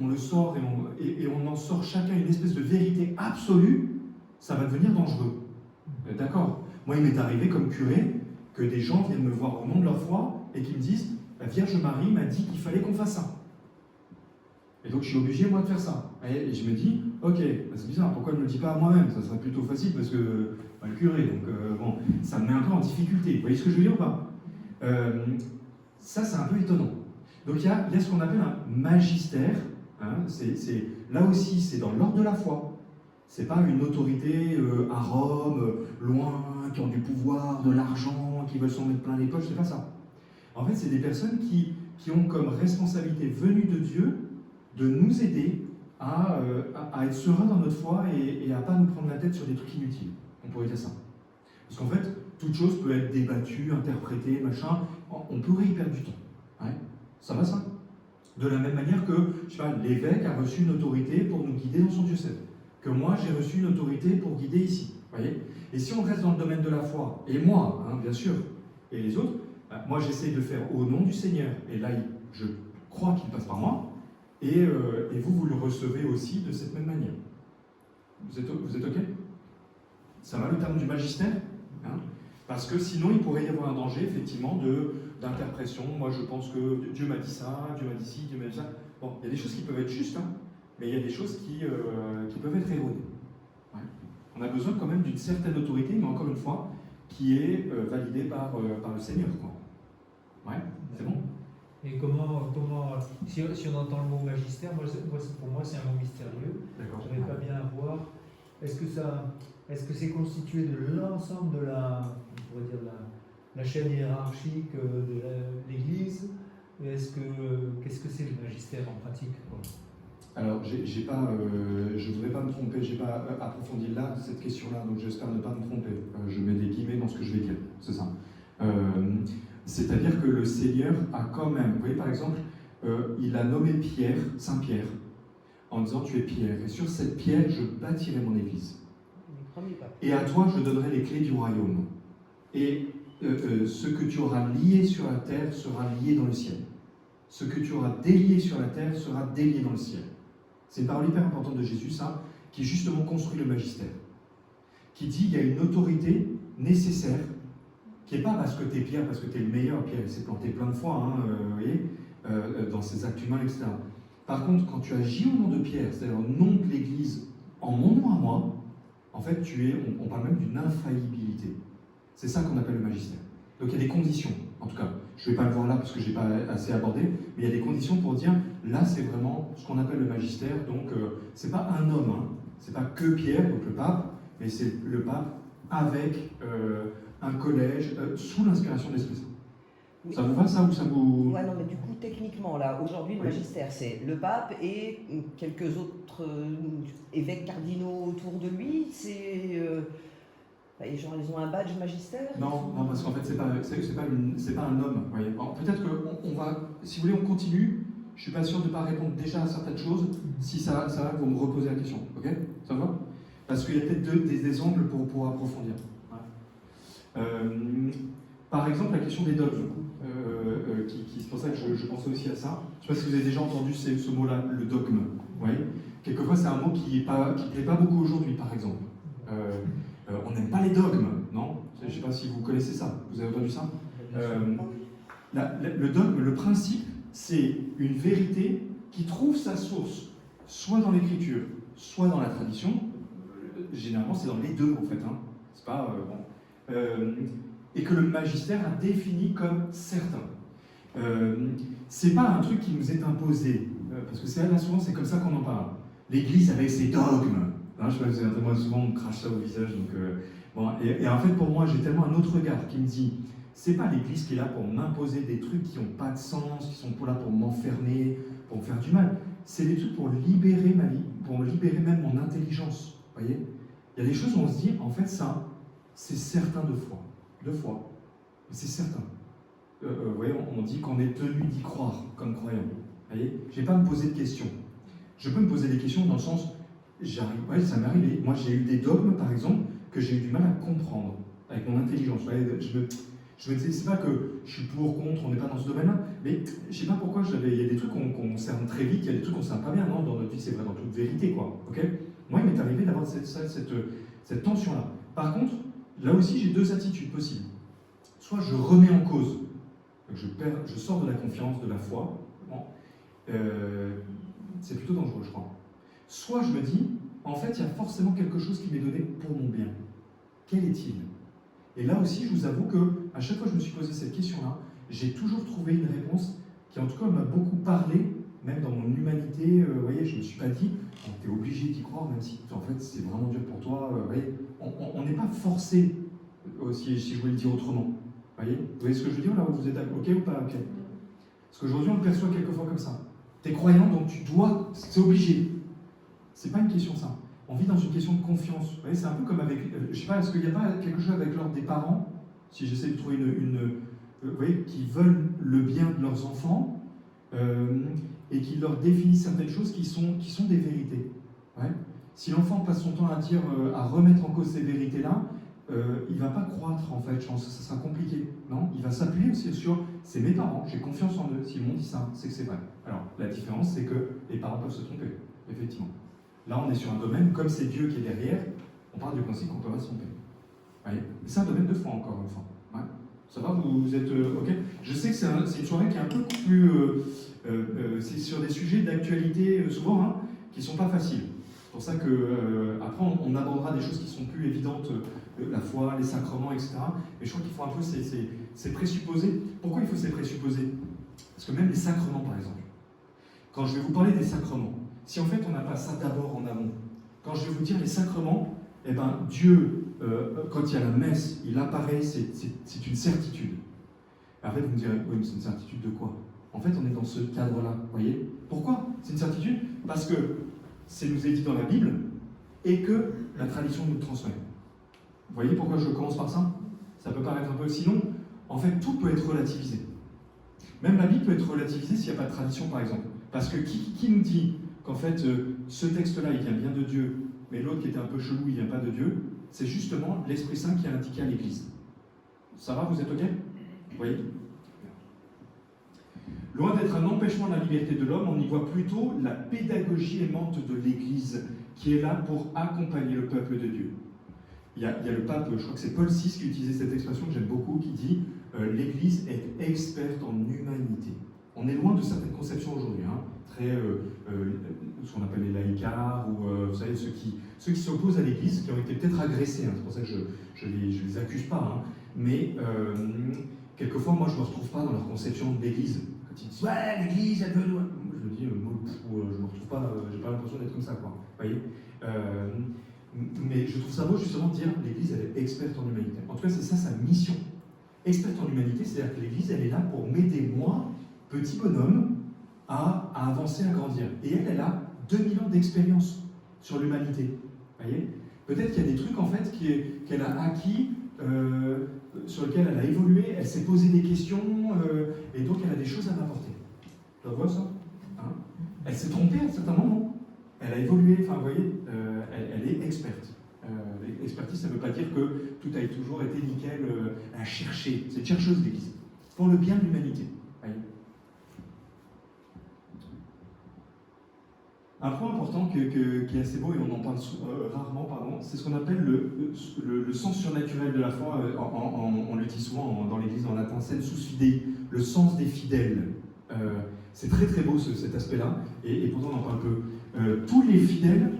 Speaker 1: on le sort et on en sort chacun une espèce de vérité absolue, ça va devenir dangereux. D'accord? Moi, il m'est arrivé comme curé que des gens viennent me voir au nom de leur foi et qui me disent la Vierge Marie m'a dit qu'il fallait qu'on fasse ça. Et donc, je suis obligé, moi, de faire ça. Et je me dis, ok, c'est bizarre, pourquoi elle ne me le dit pas à moi-même? Ça serait plutôt facile parce que le curé, donc bon, ça me met un peu en difficulté. Vous voyez ce que je veux dire ou pas? Ça, c'est un peu étonnant. Donc, il y a ce qu'on appelle un magistère. Hein, là aussi, c'est dans l'ordre de la foi. C'est pas une autorité à Rome, loin, qui ont du pouvoir, de l'argent, qui veulent s'en mettre plein les poches, c'est pas ça. En fait, c'est des personnes qui ont comme responsabilité venue de Dieu de nous aider à être sereins dans notre foi et à pas nous prendre la tête sur des trucs inutiles. On pourrait dire ça. Parce qu'en fait, toute chose peut être débattue, interprétée, machin. On pourrait y perdre du temps. Ouais. Ça va, ça? De la même manière que, je sais pas, l'évêque a reçu une autorité pour nous guider dans son diocèse. Que moi, j'ai reçu une autorité pour guider ici. Voyez. Et si on reste dans le domaine de la foi, et moi, hein, bien sûr, et les autres, moi, j'essaie de faire au nom du Seigneur. Et là, je crois qu'il passe par moi. Et vous le recevez aussi de cette même manière. Vous êtes OK? Ça va le terme du magistère, hein? Parce que sinon, il pourrait y avoir un danger, effectivement, d'interprétation. Moi, je pense que Dieu m'a dit ça, Dieu m'a dit ci, Dieu m'a dit ça. Bon, il y a des choses qui peuvent être justes, hein, mais il y a des choses qui peuvent être erronées. Ouais. On a besoin quand même d'une certaine autorité, mais encore une fois, qui est validée par le Seigneur. Quoi. Ouais, c'est bon?
Speaker 3: Et si on entend le mot magistère, pour moi c'est un mot mystérieux.
Speaker 1: D'accord.
Speaker 3: Je n'arrive pas bien à voir est-ce que c'est constitué de l'ensemble de on pourrait dire la chaîne hiérarchique de l'Église? Qu'est-ce que c'est le magistère en pratique, quoi?
Speaker 1: Alors, je ne voudrais pas me tromper, je n'ai pas approfondi là cette question-là, donc j'espère ne pas me tromper. Je mets des guillemets dans ce que je vais dire, c'est ça. C'est-à-dire que le Seigneur a quand même, vous voyez par exemple, il a nommé Pierre, Saint Pierre, en disant tu es Pierre, et sur cette pierre je bâtirai mon église. Et à toi je donnerai les clés du royaume. Et ce que tu auras lié sur la terre sera lié dans le ciel. Ce que tu auras délié sur la terre sera délié dans le ciel. C'est une parole hyper importante de Jésus, ça, qui justement construit le magistère. Qui dit qu'il y a une autorité nécessaire, qui n'est pas parce que tu es Pierre, parce que tu es le meilleur. Pierre, il s'est planté plein de fois, vous voyez, dans ses actes humains, etc. Par contre, quand tu agis au nom de Pierre, c'est-à-dire au nom de l'Église, en mon nom à moi, en fait, on parle même d'une infaillibilité. C'est ça qu'on appelle le magistère. Donc il y a des conditions, en tout cas. Je ne vais pas le voir là parce que je n'ai pas assez abordé, mais il y a des conditions pour dire, là c'est vraiment ce qu'on appelle le magistère. Donc c'est pas un homme, c'est pas que Pierre, donc le pape, mais c'est le pape avec un collège sous l'inspiration de l'Esprit Saint. Oui. Ça vous va ça ou ça vous...
Speaker 2: Ouais, non, mais du coup, techniquement, là, aujourd'hui, le magistère, c'est le pape et quelques autres évêques cardinaux autour de lui. C'est... genre, ils ont un badge magistère?
Speaker 1: Non, parce qu'en fait, c'est pas un homme. Voyez. Peut-être qu'on va, si vous voulez, on continue. Je suis pas sûr de ne pas répondre déjà à certaines choses. Si ça va, vous me reposez la question. Ok? Ça va? Parce qu'il y a peut-être des angles pour approfondir. Ouais. Par exemple, la question des dogmes. C'est pour ça que je pensais aussi à ça. Je ne sais pas si vous avez déjà entendu ce mot-là, le dogme. Ouais. Quelquefois, c'est un mot qui ne plaît pas beaucoup aujourd'hui, par exemple. On n'aime pas les dogmes, non? Je ne sais pas si vous connaissez ça. Vous avez entendu ça? Le dogme, le principe, c'est une vérité qui trouve sa source soit dans l'écriture, soit dans la tradition. Généralement, c'est dans les deux, en fait. C'est pas... et que le magistère a défini comme certain. C'est pas un truc qui nous est imposé, parce que là, souvent, c'est comme ça qu'on en parle. L'Église avec ses dogmes. Je sais pas, vous avez, moi, souvent, on me crache ça au visage. Donc, et en fait, pour moi, j'ai tellement un autre regard qui me dit, c'est pas l'Église qui est là pour m'imposer des trucs qui n'ont pas de sens, qui sont là pour m'enfermer, pour me faire du mal. C'est des trucs pour libérer ma vie, pour libérer même mon intelligence. Vous voyez? Il y a des choses où on se dit, en fait, ça, c'est certain de foi. Mais c'est certain. Vous voyez, on dit qu'on est tenu d'y croire comme croyant. Vous voyez? Je ne vais pas me poser de questions. Je peux me poser des questions dans le sens, ça m'est arrivé. Moi, j'ai eu des dogmes, par exemple, que j'ai eu du mal à comprendre avec mon intelligence. Vous voyez, je me disais, c'est pas que je suis pour, contre, on n'est pas dans ce domaine-là, mais je ne sais pas pourquoi, il y a des trucs qu'on cerne très vite, il y a des trucs qu'on ne cerne pas bien, non? Dans notre vie, c'est vrai, dans toute vérité, quoi. Okay? Moi, il m'est arrivé d'avoir cette tension-là. Par contre, là aussi, j'ai deux attitudes possibles. Soit je remets en cause, je sors de la confiance, de la foi, c'est plutôt dangereux, je crois. Soit je me dis, en fait, il y a forcément quelque chose qui m'est donné pour mon bien. Quel est-il? Et là aussi, je vous avoue qu'à chaque fois que je me suis posé cette question-là, j'ai toujours trouvé une réponse qui, en tout cas, m'a beaucoup parlé, même dans mon humanité. Vous voyez, je ne me suis pas dit, tu es obligé d'y croire, même si, en fait, c'est vraiment dur pour toi. Vous voyez, on n'est pas forcé, si je voulais le dire autrement. Vous voyez ce que je veux dire là? Vous êtes OK ou pas OK? Parce qu'aujourd'hui, on le perçoit quelquefois comme ça. Tu es croyant, donc tu dois, c'est obligé. C'est pas une question ça. On vit dans une question de confiance. Vous voyez, c'est un peu comme avec, je sais pas, est-ce qu'il n'y a pas quelque chose avec l'ordre des parents, si j'essaie de trouver vous voyez, qui veulent le bien de leurs enfants et qui leur définissent certaines choses qui sont des vérités. Ouais. Si l'enfant passe son temps à dire, à remettre en cause ces vérités-là, il ne va pas croître en fait, je pense que ça sera compliqué. Non, il va s'appuyer aussi sur c'est mes parents, j'ai confiance en eux, s'ils m'ont dit ça, c'est que c'est vrai. Alors, la différence, c'est que les parents peuvent se tromper, effectivement. Là, on est sur un domaine, comme c'est Dieu qui est derrière, on parle du principe qu'on peut pas se tromper. C'est un domaine de foi, encore une fois. Ouais. Ça va, vous êtes OK? Je sais que c'est une soirée qui est un peu plus... c'est sur des sujets d'actualité, souvent, qui ne sont pas faciles. C'est pour ça qu'après, on abordera des choses qui sont plus évidentes, la foi, les sacrements, etc. Mais je crois qu'il faut un peu ces présupposés. Pourquoi il faut ces présupposés? Parce que même les sacrements, par exemple, quand je vais vous parler des sacrements, si en fait on n'a pas ça d'abord en amont, quand je vais vous dire les sacrements, eh ben, Dieu, quand il y a la messe, il apparaît, c'est une certitude. Après, vous me direz, oui, mais c'est une certitude de quoi? En fait, on est dans ce cadre-là, vous voyez? Pourquoi c'est une certitude? Parce que c'est nous est dit dans la Bible et que la tradition nous le transmet. Vous voyez pourquoi je commence par ça? Ça peut paraître un peu... Sinon, en fait, tout peut être relativisé. Même la Bible peut être relativisée s'il n'y a pas de tradition, par exemple. Parce que qui nous dit qu'en fait, ce texte-là, il vient bien de Dieu, mais l'autre qui était un peu chelou, il ne vient pas de Dieu? C'est justement l'Esprit Saint qui a indiqué à l'Église. Ça va, vous êtes OK? Vous voyez? Loin d'être un empêchement de la liberté de l'homme, on y voit plutôt la pédagogie aimante de l'Église, qui est là pour accompagner le peuple de Dieu. Il y a le pape, je crois que c'est Paul VI qui utilisait cette expression que j'aime beaucoup, qui dit l'Église est experte en humanité. On est loin de certaines conceptions aujourd'hui, hein, très ce qu'on appelle les laïcards, ou vous savez, ceux qui s'opposent à l'Église, qui ont été peut-être agressés, hein, c'est pour ça que je les accuse pas, hein, mais quelquefois, moi, je ne me retrouve pas dans leur conception de l'Église. Quand ils disent ouais, l'Église, elle veut. Je me dis, moi, je ne me retrouve pas, j'ai pas l'impression d'être comme ça, quoi. Vous voyez mais je trouve ça beau justement de dire l'Église, elle est experte en humanité. En tout cas, c'est ça sa mission. Experte en humanité, c'est-à-dire que l'Église, elle est là pour m'aider, moi, petit bonhomme, à avancer, à grandir. Et elle a 2000 ans d'expérience sur l'humanité. Vous voyez? Peut-être qu'il y a des trucs, en fait, qu'elle a acquis, sur lesquels elle a évolué, elle s'est posé des questions, et donc elle a des choses à m'apporter. Tu vois ça, hein? Elle s'est trompée à certains moments. Elle a évolué, enfin, vous voyez, elle est experte. L'expertise, ça ne veut pas dire que tout a toujours été nickel à chercher. C'est une chercheuse l'Église, pour le bien de l'humanité. Un point important qui est assez beau, et on en parle rarement, pardon, c'est ce qu'on appelle le sens surnaturel de la foi. On le dit souvent dans l'Église en latin, sensus fidei, le sens des fidèles. C'est très très beau cet aspect-là, et pourtant on en parle peu. Tous les fidèles,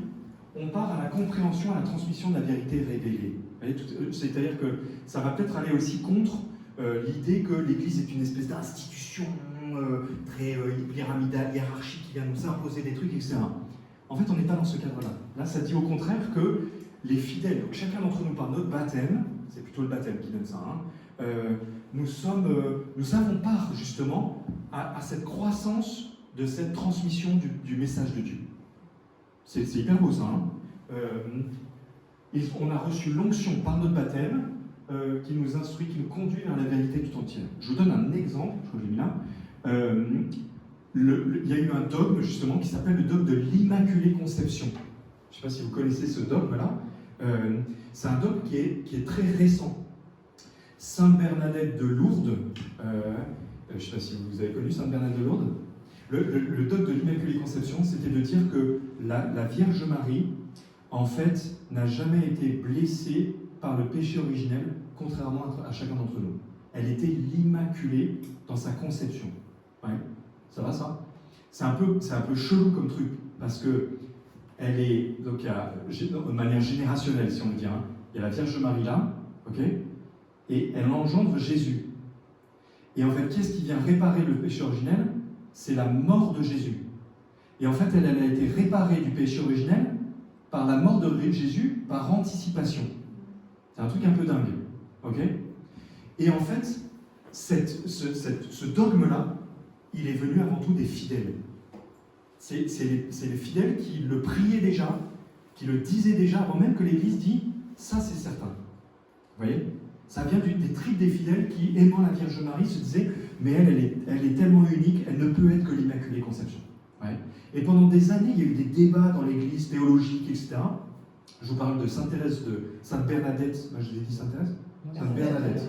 Speaker 1: on part à la compréhension, à la transmission de la vérité révélée. C'est-à-dire que ça va peut-être aller aussi contre l'idée que l'Église est une espèce d'institution très pyramidale, hiérarchique, qui vient nous imposer des trucs, etc. En fait, on n'est pas dans ce cadre-là. Là, ça dit au contraire que les fidèles, donc chacun d'entre nous par notre baptême, c'est plutôt le baptême qui donne ça, hein, nous avons part justement à cette croissance de cette transmission du message de Dieu. C'est hyper beau ça. Hein. On a reçu l'onction par notre baptême qui nous instruit, qui nous conduit vers la vérité tout entière. Je vous donne un exemple, je crois que je l'ai mis là. Il y a eu un dogme justement qui s'appelle le dogme de l'Immaculée Conception. Je ne sais pas si vous connaissez ce dogme-là. C'est un dogme qui est très récent. Sainte Bernadette de Lourdes, je ne sais pas si vous avez connu Sainte Bernadette de Lourdes. Le dogme de l'Immaculée Conception, c'était de dire que la Vierge Marie, en fait, n'a jamais été blessée par le péché originel, contrairement à chacun d'entre nous. Elle était l'Immaculée dans sa conception. Ouais. Ça va, ça? C'est un peu chelou comme truc, parce que elle est, donc de manière générationnelle, si on veut dire, hein, il y a la Vierge Marie là, ok, et elle engendre Jésus. Et en fait, qu'est-ce qui vient réparer le péché originel? C'est la mort de Jésus. Et en fait, elle a été réparée du péché originel par la mort de Jésus, par anticipation. C'est un truc un peu dingue, ok? Et en fait, ce dogme-là, il est venu avant tout des fidèles. C'est les fidèles qui le priaient déjà, qui le disaient déjà, avant même que l'Église dise « ça c'est certain ». Vous voyez? Ça vient des tripes des fidèles qui, aimant la Vierge Marie, se disaient « mais elle est tellement unique, elle ne peut être que l'Immaculée Conception ». Ouais. Et pendant des années, il y a eu des débats dans l'Église théologique, etc. Je vous parle de Sainte Thérèse, de Sainte Bernadette, je l'ai dit Sainte Thérèse ? Sainte Bernadette.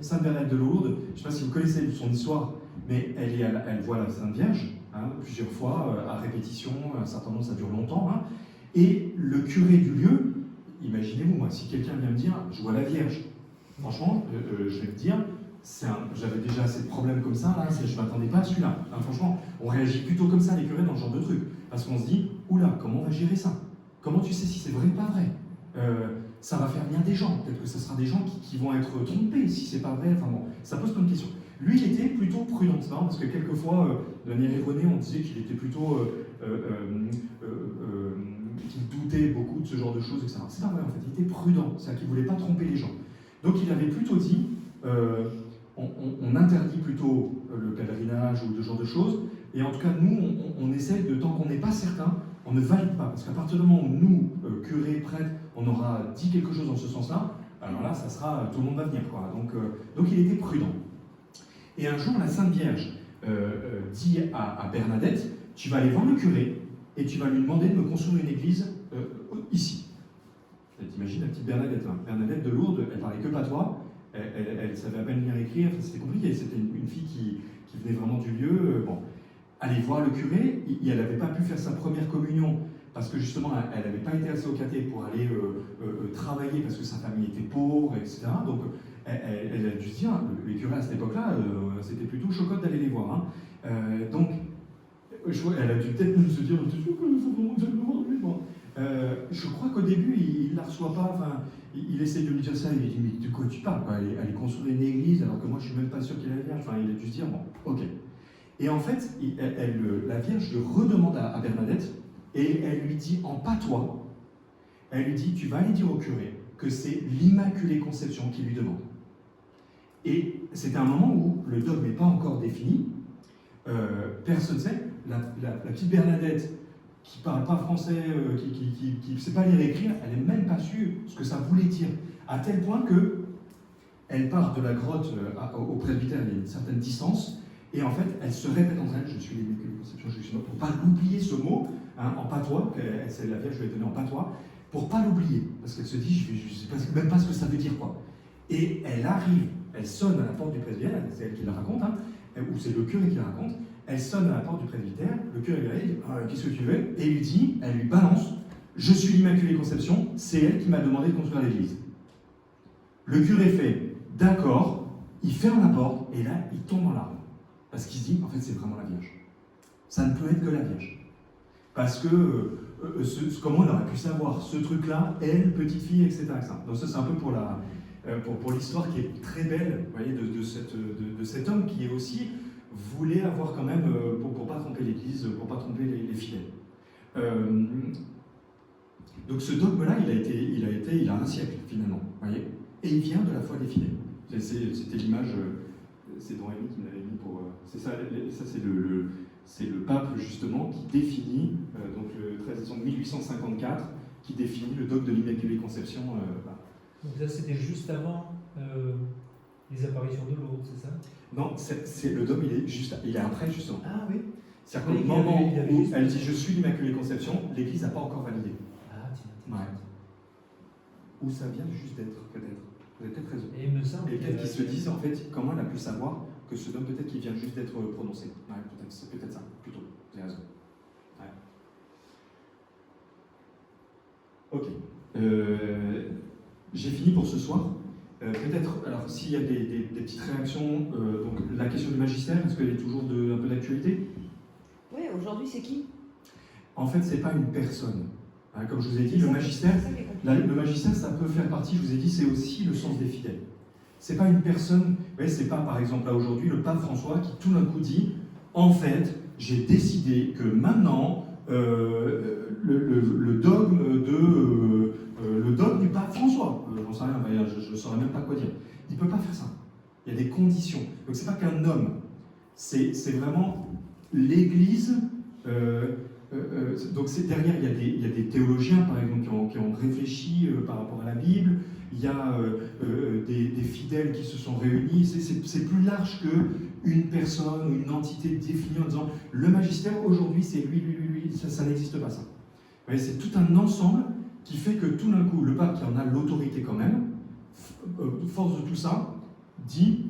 Speaker 1: Sainte Bernadette de Lourdes, je ne sais pas si vous connaissez son histoire, mais elle voit la Sainte Vierge, hein, plusieurs fois, à répétition, un certain nombre, ça dure longtemps, hein, et le curé du lieu, imaginez-vous, moi, si quelqu'un vient me dire, je vois la Vierge, franchement, je vais me dire, j'avais déjà assez de problèmes comme ça, là, je ne m'attendais pas à celui-là. Hein, franchement, on réagit plutôt comme ça, les curés, dans ce genre de truc, parce qu'on se dit, oula, comment on va gérer ça? Comment tu sais si c'est vrai ou pas vrai? Ça va faire bien des gens, peut-être que ce sera des gens qui vont être trompés si c'est pas vrai, enfin bon, ça pose plein de questions. Lui, il était plutôt prudent, non? Parce que quelquefois, de manière erronée, on disait qu'il était plutôt qu'il doutait beaucoup de ce genre de choses, etc. C'est pas vrai, en fait, il était prudent, c'est-à-dire qu'il ne voulait pas tromper les gens. Donc il avait plutôt dit, on interdit plutôt le pèlerinage ou ce genre de choses, et en tout cas, nous, on essaie de, tant qu'on n'est pas certain, on ne valide pas, parce qu'à partir du moment où nous, curés, prêtres, on aura dit quelque chose dans ce sens-là, alors là, ça sera, tout le monde va venir, quoi. Donc il était prudent. Et un jour, la Sainte Vierge dit à Bernadette, tu vas aller voir le curé, et tu vas lui demander de me construire une église ici. T'imagines la petite Bernadette, hein. Bernadette de Lourdes, elle parlait que patois, elle savait à peine lire et écrire, enfin, c'était compliqué, c'était une fille qui venait vraiment du lieu. Bon, aller voir le curé, elle n'avait pas pu faire sa première communion parce que justement elle n'avait pas été assez au caté pour aller travailler parce que sa famille était pauvre, etc. Donc elle a dû se dire, les curés à cette époque-là, c'était plutôt chocotte d'aller les voir. Hein. Donc elle a dû peut-être même se dire, t'es sûr que c'est vraiment que j'aille le voir lui, bon. Je crois qu'au début, il ne la reçoit pas, enfin, il essaie de lui dire ça, il lui dit, mais de quoi tu parles, quoi, aller construire une église alors que moi je suis même pas sûr qu'il est la Vierge, enfin il a dû se dire, bon, ok. Et en fait, la Vierge le redemande à Bernadette, et elle lui dit en patois, elle lui dit, tu vas aller dire au curé que c'est l'Immaculée Conception qui lui demande. Et c'était un moment où le dogme n'est pas encore défini, personne ne sait, la petite Bernadette, qui ne parle pas français, qui ne sait pas lire et écrire, elle n'est même pas sûre ce que ça voulait dire. À tel point qu'elle part de la grotte au presbytère, il y a une certaine distance, et en fait, elle se répète entre elle, je suis l'Immaculée Conception, je suis pour ne pas l'oublier ce mot, hein, en patois, c'est la Vierge lui a donné en patois, pour ne pas l'oublier, parce qu'elle se dit, je ne sais même pas ce que ça veut dire, quoi. Et elle arrive, elle sonne à la porte du presbytère, c'est elle qui la raconte, hein, ou c'est le curé qui la raconte. Elle sonne à la porte du presbytère, le curé lui dit qu'est-ce que tu veux? Et il lui dit, elle lui balance, je suis l'Immaculée Conception, c'est elle qui m'a demandé de construire l'église. Le curé fait d'accord, il ferme la porte et là il tombe dans l'arbre. Parce qu'il se dit, en fait c'est vraiment la Vierge. Ça ne peut être que la Vierge. Parce que comment elle aurait pu savoir ce truc-là, elle, petite fille, etc. Donc ça c'est un peu pour l'histoire qui est très belle, vous voyez, de cet homme qui est aussi voulait avoir quand même, pour ne pas tromper l'Église, pour ne pas tromper les fidèles. Donc ce dogme-là, il a un siècle finalement, voyez, et il vient de la foi des fidèles. C'était l'image, c'est Don Rémy qui me l'avait mis pour... c'est ça c'est le pape justement qui définit, donc le 13 décembre 1854, qui définit le dogme de l'Immaculée Conception.
Speaker 3: Donc ça c'était juste avant les apparitions de Lourdes, c'est ça?
Speaker 1: Non, le dogme, il est après, justement.
Speaker 3: Ah oui.
Speaker 1: C'est-à-dire qu'au moment où elle dit « Je suis l'Immaculée Conception », l'Église n'a pas encore validé.
Speaker 3: Ah, tiens.
Speaker 1: Ouais. Ou ça vient juste d'être, peut-être. Vous avez peut-être raison.
Speaker 3: Et il me semble.
Speaker 1: Et peut-être qu'ils se disent, en fait, comment elle a pu savoir que ce dogme, peut-être qu'il vient juste d'être prononcé. Ouais, peut-être, c'est peut-être ça, plutôt. Vous avez raison. Ouais. Ok. J'ai fini pour ce soir. Peut-être, alors s'il y a des petites réactions, donc la question du magistère, est-ce qu'elle est toujours un peu d'actualité?
Speaker 2: Oui, aujourd'hui c'est qui?
Speaker 1: En fait, c'est pas une personne. Hein, comme je vous ai dit, le magistère, ça peut faire partie, je vous ai dit, c'est aussi le sens des fidèles. C'est pas une personne, vous voyez, c'est pas par exemple là aujourd'hui le pape François qui tout d'un coup dit, en fait, j'ai décidé que maintenant, le dogme du pape François, j'en sais rien, je ne saurais même pas quoi dire. Il ne peut pas faire ça. Il y a des conditions. Donc c'est pas qu'un homme, c'est vraiment l'Église. Donc derrière, il y a des théologiens, par exemple, qui ont réfléchi par rapport à la Bible. Il y a des fidèles qui se sont réunis. C'est plus large qu'une personne ou une entité définie en disant le magistère aujourd'hui c'est lui. Ça n'existe pas, ça. C'est tout un ensemble qui fait que tout d'un coup, le pape qui en a l'autorité quand même, force de tout ça, dit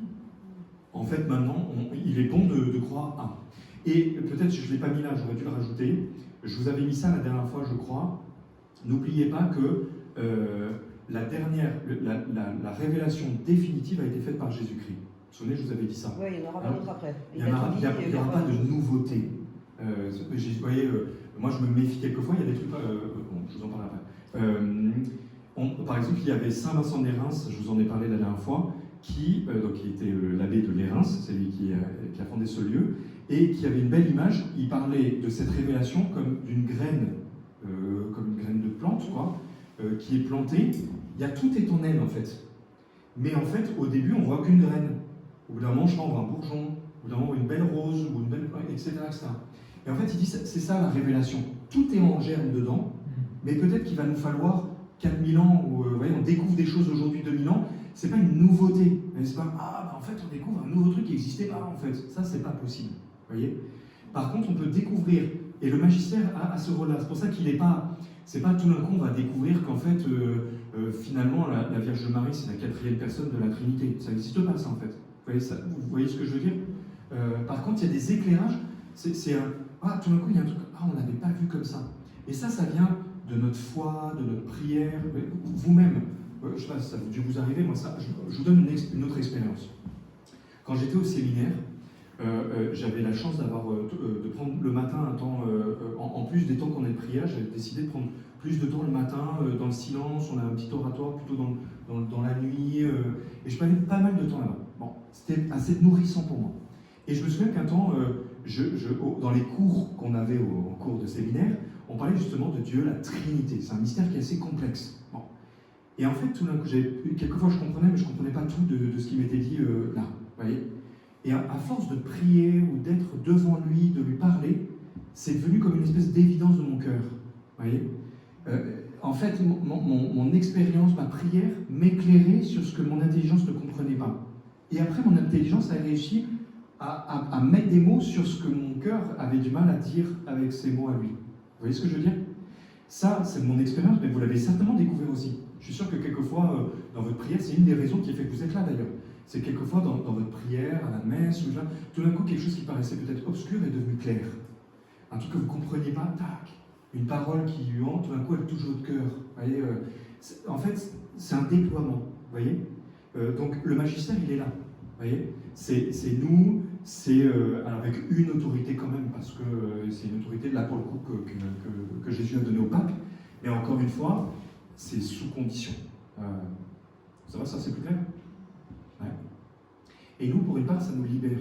Speaker 1: en fait maintenant, il est bon de croire à. Et peut-être, je ne l'ai pas mis là, j'aurais dû le rajouter, je vous avais mis ça la dernière fois, je crois. N'oubliez pas que la révélation définitive a été faite par Jésus-Christ. Vous vous souvenez, je vous avais dit ça.
Speaker 2: Oui, il n'y en aura pas d'autre après.
Speaker 1: Il n'y aura pas de nouveauté. Vous voyez, moi je me méfie quelquefois, il y a des trucs, bon, je vous en parle après. Par exemple, il y avait Saint Vincent de Lérins, je vous en ai parlé la dernière fois, qui était l'abbé de Lérins, c'est lui qui a fondé ce lieu, et qui avait une belle image. Il parlait de cette révélation comme d'une graine comme une graine de plante, quoi, qui est plantée. Tout est en elle, en fait. Mais en fait, au début, on voit qu'une graine. Au bout d'un moment, on voit un bourgeon, au bout d'un moment, on voit une belle rose, ou une belle, etc., etc. Et en fait, il dit, c'est ça la révélation. Tout est en germe dedans, mais peut-être qu'il va nous falloir 4000 ans, où on découvre des choses aujourd'hui, 2000 ans. C'est pas une nouveauté. C'est pas, en fait, on découvre un nouveau truc qui n'existait pas, en fait. Ça, c'est pas possible. Voyez. Par contre, on peut découvrir, et le magistère a ce rôle-là. C'est pour ça qu'il n'est pas, c'est pas tout d'un coup on va découvrir qu'en fait, finalement, la Vierge de Marie, c'est la 4e personne de la Trinité. Ça n'existe pas, ça, en fait. Vous voyez ce que je veux dire? Par contre, il y a des éclairages. Tout d'un coup, il y a un truc, on n'avait pas vu comme ça. Et ça vient de notre foi, de notre prière. Vous-même, je ne sais pas si ça a dû vous arriver, moi, je vous donne une autre expérience. Quand j'étais au séminaire, j'avais la chance de prendre le matin un temps, en plus des temps qu'on a de prière, j'avais décidé de prendre plus de temps le matin, dans le silence. On a un petit oratoire plutôt dans la nuit, et je passais pas mal de temps là-bas. Bon, c'était assez nourrissant pour moi. Et je me souviens qu'un temps, dans les cours qu'on avait au cours de séminaire, on parlait justement de Dieu, la Trinité. C'est un mystère qui est assez complexe. Bon. Et en fait, tout d'un coup, quelquefois je comprenais, mais je ne comprenais pas tout de ce qui m'était dit là. Voyez. Et à force de prier ou d'être devant lui, de lui parler, c'est devenu comme une espèce d'évidence de mon cœur. Voyez. En fait, mon expérience, ma prière m'éclairait sur ce que mon intelligence ne comprenait pas. Et après, mon intelligence a réussi à mettre des mots sur ce que mon cœur avait du mal à dire avec ses mots à lui. Vous voyez ce que je veux dire? Ça, c'est mon expérience, mais vous l'avez certainement découvert aussi. Je suis sûr que quelquefois, dans votre prière, c'est une des raisons qui fait que vous êtes là d'ailleurs. C'est quelquefois dans votre prière, à la messe, ou là, tout d'un coup, quelque chose qui paraissait peut-être obscur est devenu clair. Un truc que vous ne compreniez pas, tac. Une parole qui lui hante, tout d'un coup, elle touche votre cœur. Vous voyez, en fait, c'est un déploiement. Vous voyez. Donc, le magistère, il est là. Vous voyez. C'est nous, alors avec une autorité quand même, parce que c'est une autorité, là pour le coup, que Jésus a donnée au pape. Mais encore une fois, c'est sous condition. Ça va, ça c'est plus clair? Ouais. Et nous, pour une part, ça nous libère.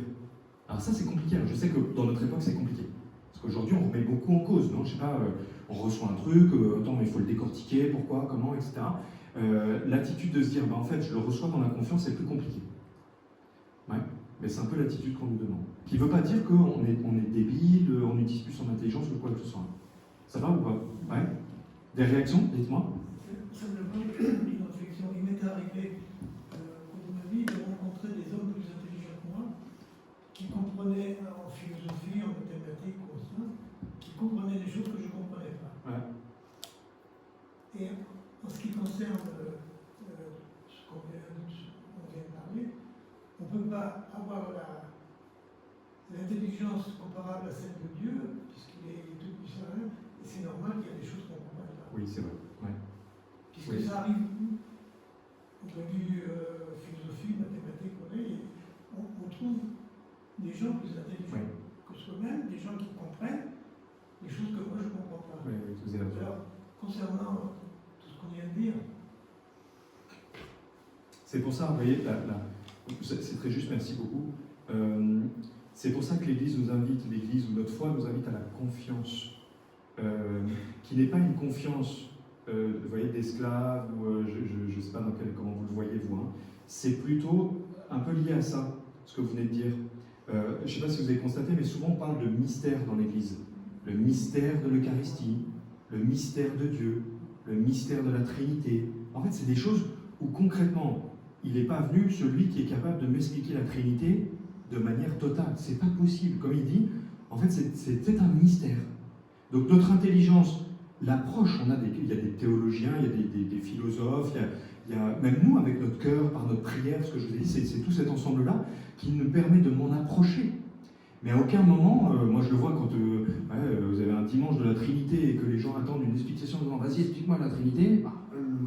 Speaker 1: Alors ça, c'est compliqué. Alors, je sais que dans notre époque, c'est compliqué. Parce qu'aujourd'hui, on remet beaucoup en cause, non? Je sais pas, on reçoit un truc, attends, mais il faut le décortiquer, pourquoi, comment, etc. L'attitude de se dire, en fait, je le reçois dans la confiance, c'est plus compliqué. Ouais. Mais c'est un peu l'attitude qu'on nous demande. Qui ne veut pas dire qu'on est débile, on n'utilise plus son intelligence ou quoi que ce soit. Ça va ou pas? Ouais. Des réactions? Dites-moi.
Speaker 4: Simplement, une réflexion. Il m'est arrivé au cours de ma vie de rencontrer des hommes plus intelligents que moi, qui comprenaient en philosophie, en mathématiques, en sciences, qui comprenaient des choses que je ne comprenais pas.
Speaker 1: Ouais.
Speaker 4: Et en ce qui concerne ce qu'on vient de parler, on ne peut pas avoir l'intelligence comparable à celle de Dieu, puisqu'il est tout puissant, et c'est normal qu'il y a des choses qu'on ne comprend pas.
Speaker 1: Oui, c'est vrai. Ouais.
Speaker 4: Puisque
Speaker 1: Oui.
Speaker 4: ça arrive au point de vue philosophie, mathématiques, on trouve des gens plus intelligents que soi-même, des gens qui comprennent des choses que moi je ne comprends pas.
Speaker 1: Oui, vous avez raison.
Speaker 4: Alors, concernant tout ce qu'on vient de dire,
Speaker 1: c'est pour ça, vous voyez, c'est très juste, merci beaucoup. C'est pour ça que l'Église nous invite, l'Église ou notre foi nous invite à la confiance, qui n'est pas une confiance, vous voyez, d'esclave, ou je ne sais pas comment vous le voyez vous, hein. C'est plutôt un peu lié à ça, ce que vous venez de dire. Je ne sais pas si vous avez constaté, mais souvent on parle de mystère dans l'Église. Le mystère de l'Eucharistie, le mystère de Dieu, le mystère de la Trinité. En fait, c'est des choses où concrètement, il n'est pas venu celui qui est capable de m'expliquer la Trinité de manière totale. C'est pas possible. Comme il dit, en fait, c'est un mystère. Donc notre intelligence l'approche. Il y a des théologiens, il y a des philosophes, il y a même nous avec notre cœur, par notre prière, ce que je vous ai dit, c'est tout cet ensemble-là qui nous permet de m'en approcher. Mais à aucun moment, moi je le vois quand vous avez un dimanche de la Trinité et que les gens attendent une explication en disant vas-y explique-moi la Trinité,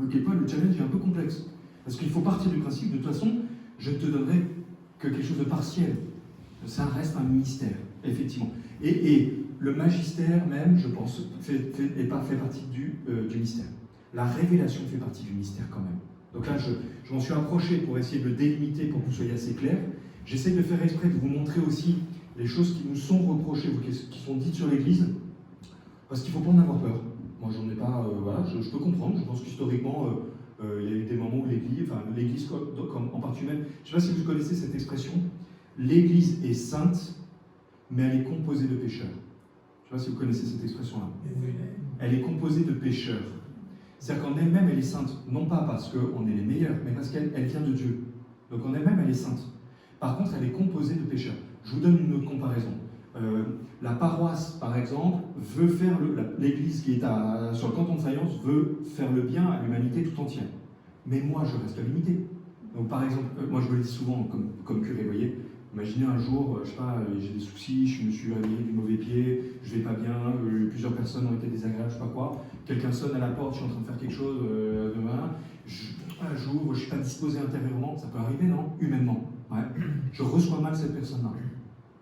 Speaker 1: quelquefois le challenge est un peu complexe. Parce qu'il faut partir du principe, de toute façon, je ne te donnerai que quelque chose de partiel. Ça reste un mystère, effectivement. Et le magistère même, je pense, fait partie du mystère. La révélation fait partie du mystère quand même. Donc là, je m'en suis approché pour essayer de le délimiter pour que vous soyez assez clair. J'essaie de faire exprès de vous montrer aussi les choses qui nous sont reprochées, qui sont dites sur l'Église, parce qu'il ne faut pas en avoir peur. Moi, j'en ai pas. Voilà, je peux comprendre. Je pense qu'historiquement, il y a eu des moments où l'Église, comme en partie humaine, je ne sais pas si vous connaissez cette expression, l'Église est sainte, mais elle est composée de pécheurs. Je ne sais pas si vous connaissez cette expression-là. Elle est composée de pécheurs. C'est-à-dire qu'en elle-même, elle est sainte. Non pas parce qu'on est les meilleurs, mais parce qu'elle vient de Dieu. Donc en elle-même, elle est sainte. Par contre, elle est composée de pécheurs. Je vous donne une autre comparaison. La paroisse, par exemple, veut faire l'église qui est sur le canton de Fayence veut faire le bien à l'humanité tout entière. Mais moi, je reste limité. Donc, par exemple, moi, je me le dis souvent comme curé, vous voyez. Imaginez un jour, je sais pas, j'ai des soucis, je me suis réveillé du mauvais pied, je vais pas bien, plusieurs personnes ont été désagréables, je sais pas quoi. Quelqu'un sonne à la porte, je suis en train de faire quelque chose, un jour, je suis pas disposé intérieurement, ça peut arriver, non? Humainement. Ouais. Je reçois mal cette personne-là.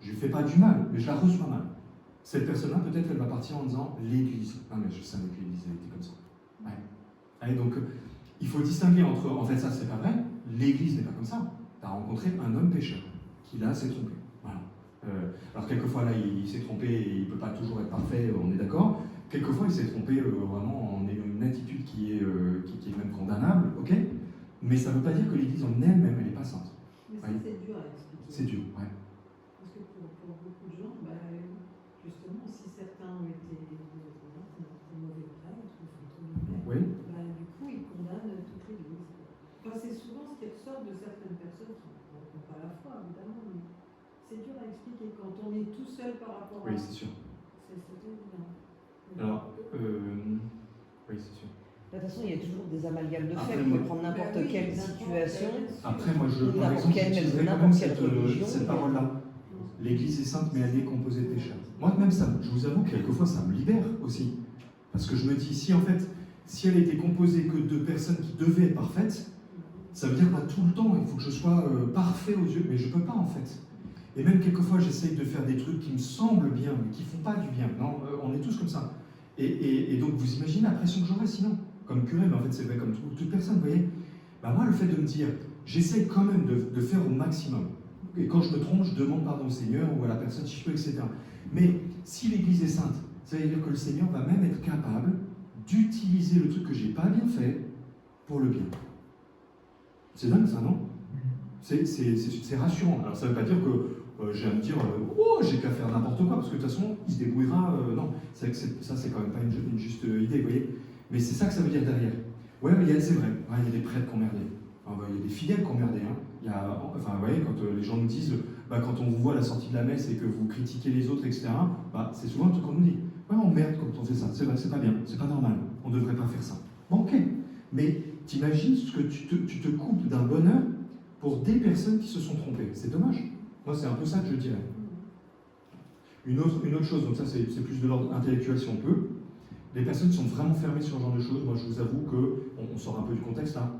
Speaker 1: Je ne lui fais pas du mal, mais je la reçois mal. Cette personne-là, peut-être, elle va partir en disant l'Église. Ah, mais je savais que l'Église elle était comme ça. Ouais. Allez, donc, il faut distinguer entre. En fait, ça, c'est pas vrai. L'Église n'est pas comme ça. Tu as rencontré un homme pécheur qui, là, s'est trompé. Voilà. Alors, quelquefois, là, il s'est trompé et il ne peut pas toujours être parfait, on est d'accord. Quelquefois, il s'est trompé vraiment en ayant une attitude qui est même condamnable, ok? Mais ça ne veut pas dire que l'Église en elle-même, elle n'est pas sainte.
Speaker 5: Mais ça, c'est dur à expliquer.
Speaker 1: C'est dur, ouais.
Speaker 5: Parce que pour beaucoup de gens, justement, si certains ont été mauvais prêtres,
Speaker 1: Oui.
Speaker 5: du coup, ils condamnent toute l'Église. Enfin, c'est souvent ce qui ressort de certaines personnes qui n'ont pas la foi, évidemment, mais c'est dur à expliquer quand on est tout seul par rapport à...
Speaker 1: Oui, c'est sûr.
Speaker 5: C'est évident.
Speaker 1: Alors, oui, c'est sûr.
Speaker 2: De toute façon, il y a toujours des amalgames de
Speaker 1: Après,
Speaker 2: faits. Vous
Speaker 1: moi-
Speaker 2: pouvez prendre n'importe quelle situation.
Speaker 1: Après, moi, par
Speaker 2: N'importe
Speaker 1: exemple,
Speaker 2: quelle-
Speaker 1: j'utiliserais quand même
Speaker 2: n'importe quelle religion,
Speaker 1: cette
Speaker 2: mais-
Speaker 1: parole-là. L'Église est sainte, mais elle est composée de pécheurs. Moi, même ça, je vous avoue, quelquefois, ça me libère aussi. Parce que je me dis, si elle était composée que de personnes qui devaient être parfaites, ça veut dire que tout le temps, il faut que je sois parfait aux yeux, mais je ne peux pas, en fait. Et même quelquefois, j'essaye de faire des trucs qui me semblent bien, mais qui ne font pas du bien. Non, on est tous comme ça. Et donc, vous imaginez la pression que j'aurais sinon, comme curé, mais en fait, c'est vrai comme toute personne, vous voyez. Bah, moi, le fait de me dire, j'essaye quand même de faire au maximum. Et quand je me trompe, je demande pardon au Seigneur ou à la personne si je peux, etc. Mais si l'Église est sainte, ça veut dire que le Seigneur va même être capable d'utiliser le truc que j'ai pas bien fait pour le bien. C'est dingue ça, non? C'est rassurant. Alors ça ne veut pas dire que j'ai à me dire oh, j'ai qu'à faire n'importe quoi, parce que de toute façon, il se débrouillera. Non, ça, c'est quand même pas une juste idée, vous voyez. Mais c'est ça que ça veut dire derrière. Ouais, c'est vrai, il y a des prêtres qui ont merdé. Il y a des fidèles qui ont merdé. Vous voyez, quand les gens nous disent, quand on vous voit à la sortie de la messe et que vous critiquez les autres, etc., c'est souvent le truc qu'on nous dit. Ouais, on merde quand on fait ça, c'est vrai, c'est pas bien, c'est pas normal, on ne devrait pas faire ça. Bon, ok, mais t'imagines ce que tu te coupes d'un bonheur pour des personnes qui se sont trompées. C'est dommage. Moi, c'est un peu ça que je dirais. Une autre chose, donc ça c'est plus de l'ordre intellectuel si on peut. Les personnes qui sont vraiment fermées sur ce genre de choses, moi je vous avoue qu'on sort un peu du contexte là,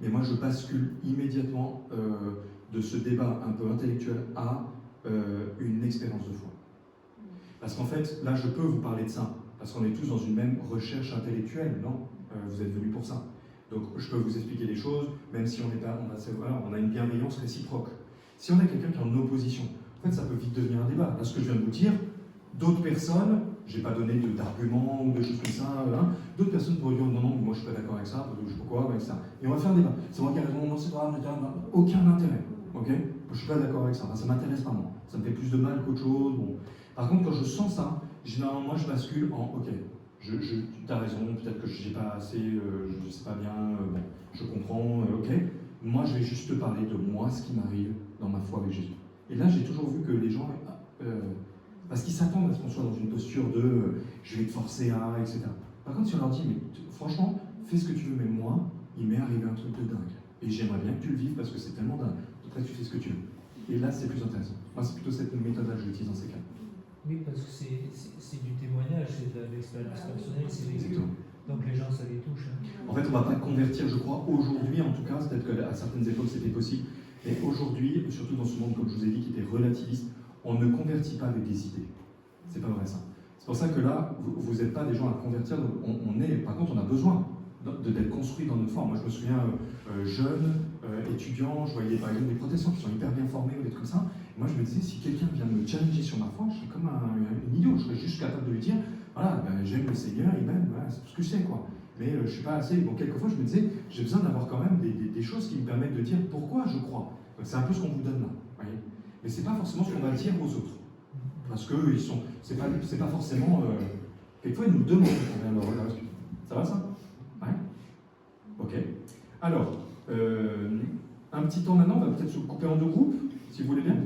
Speaker 1: mais moi je bascule immédiatement de ce débat un peu intellectuel à une expérience de foi. Parce qu'en fait, là je peux vous parler de ça, parce qu'on est tous dans une même recherche intellectuelle, non? Vous êtes venus pour ça. Donc je peux vous expliquer les choses, même si on a une bienveillance réciproque. Si on a quelqu'un qui est en opposition, en fait ça peut vite devenir un débat. Là ce que je viens de vous dire, d'autres personnes, je n'ai pas donné d'arguments ou de choses comme ça, d'autres personnes pourraient dire non, moi je ne suis pas d'accord avec ça, je ne sais pas quoi, avec ça. Et on va faire un débat. C'est moi qui ai raison, non, c'est pas aucun intérêt. Ok? Je ne suis pas d'accord avec ça, ça ne m'intéresse pas moi. Ça me fait plus de mal qu'autre chose. Bon. Par contre, quand je sens ça, généralement moi je bascule en ok, tu as raison, peut-être que je n'ai pas assez, je ne sais pas bien, je comprends, ok. Moi je vais juste te parler de moi, ce qui m'arrive dans ma foi avec Jésus. Et là j'ai toujours vu que les gens, parce qu'ils s'attendent à ce qu'on soit dans une posture de je vais te forcer à, etc. Par contre si on leur dit, mais franchement, fais ce que tu veux, mais moi, il m'est arrivé un truc de dingue. Et j'aimerais bien que tu le vives parce que c'est tellement dingue. Après tu fais ce que tu veux. Et là c'est plus intéressant. Moi c'est plutôt cette méthode-là que j'utilise dans ces cas.
Speaker 3: Oui, parce que c'est du témoignage, c'est de l'expérience personnelle, c'est vécu. Donc les gens, ça les touche.
Speaker 1: En fait, on ne va pas convertir, je crois, aujourd'hui en tout cas, peut-être qu'à certaines époques c'était possible, mais aujourd'hui, surtout dans ce monde, comme je vous ai dit, qui était relativiste, on ne convertit pas avec des idées. C'est pas vrai ça. C'est pour ça que là, vous n'êtes pas des gens à convertir, par contre, on a besoin d'être construit dans notre foi. Moi, je me souviens, jeune, étudiant, je voyais par exemple des protestants qui sont hyper bien formés ou des trucs comme ça. Et moi, je me disais, si quelqu'un vient me challenger sur ma foi, je suis comme une idiot, je serais juste capable de lui dire, voilà, ben, j'aime le Seigneur, il m'aime, voilà, c'est tout ce que je sais, quoi. Mais je ne suis pas assez. Bon, quelquefois, je me disais, j'ai besoin d'avoir quand même des choses qui me permettent de dire pourquoi je crois. Donc, c'est un peu ce qu'on vous donne là, voyez. Mais c'est pas forcément ce qu'on va dire aux autres. Parce que ils sont, c'est pas forcément. Quelquefois, ils nous demandent combien leur respect. Ça va, ça? Ouais. Ok. Alors, un petit temps maintenant, on va peut-être se couper en deux groupes, si vous voulez bien.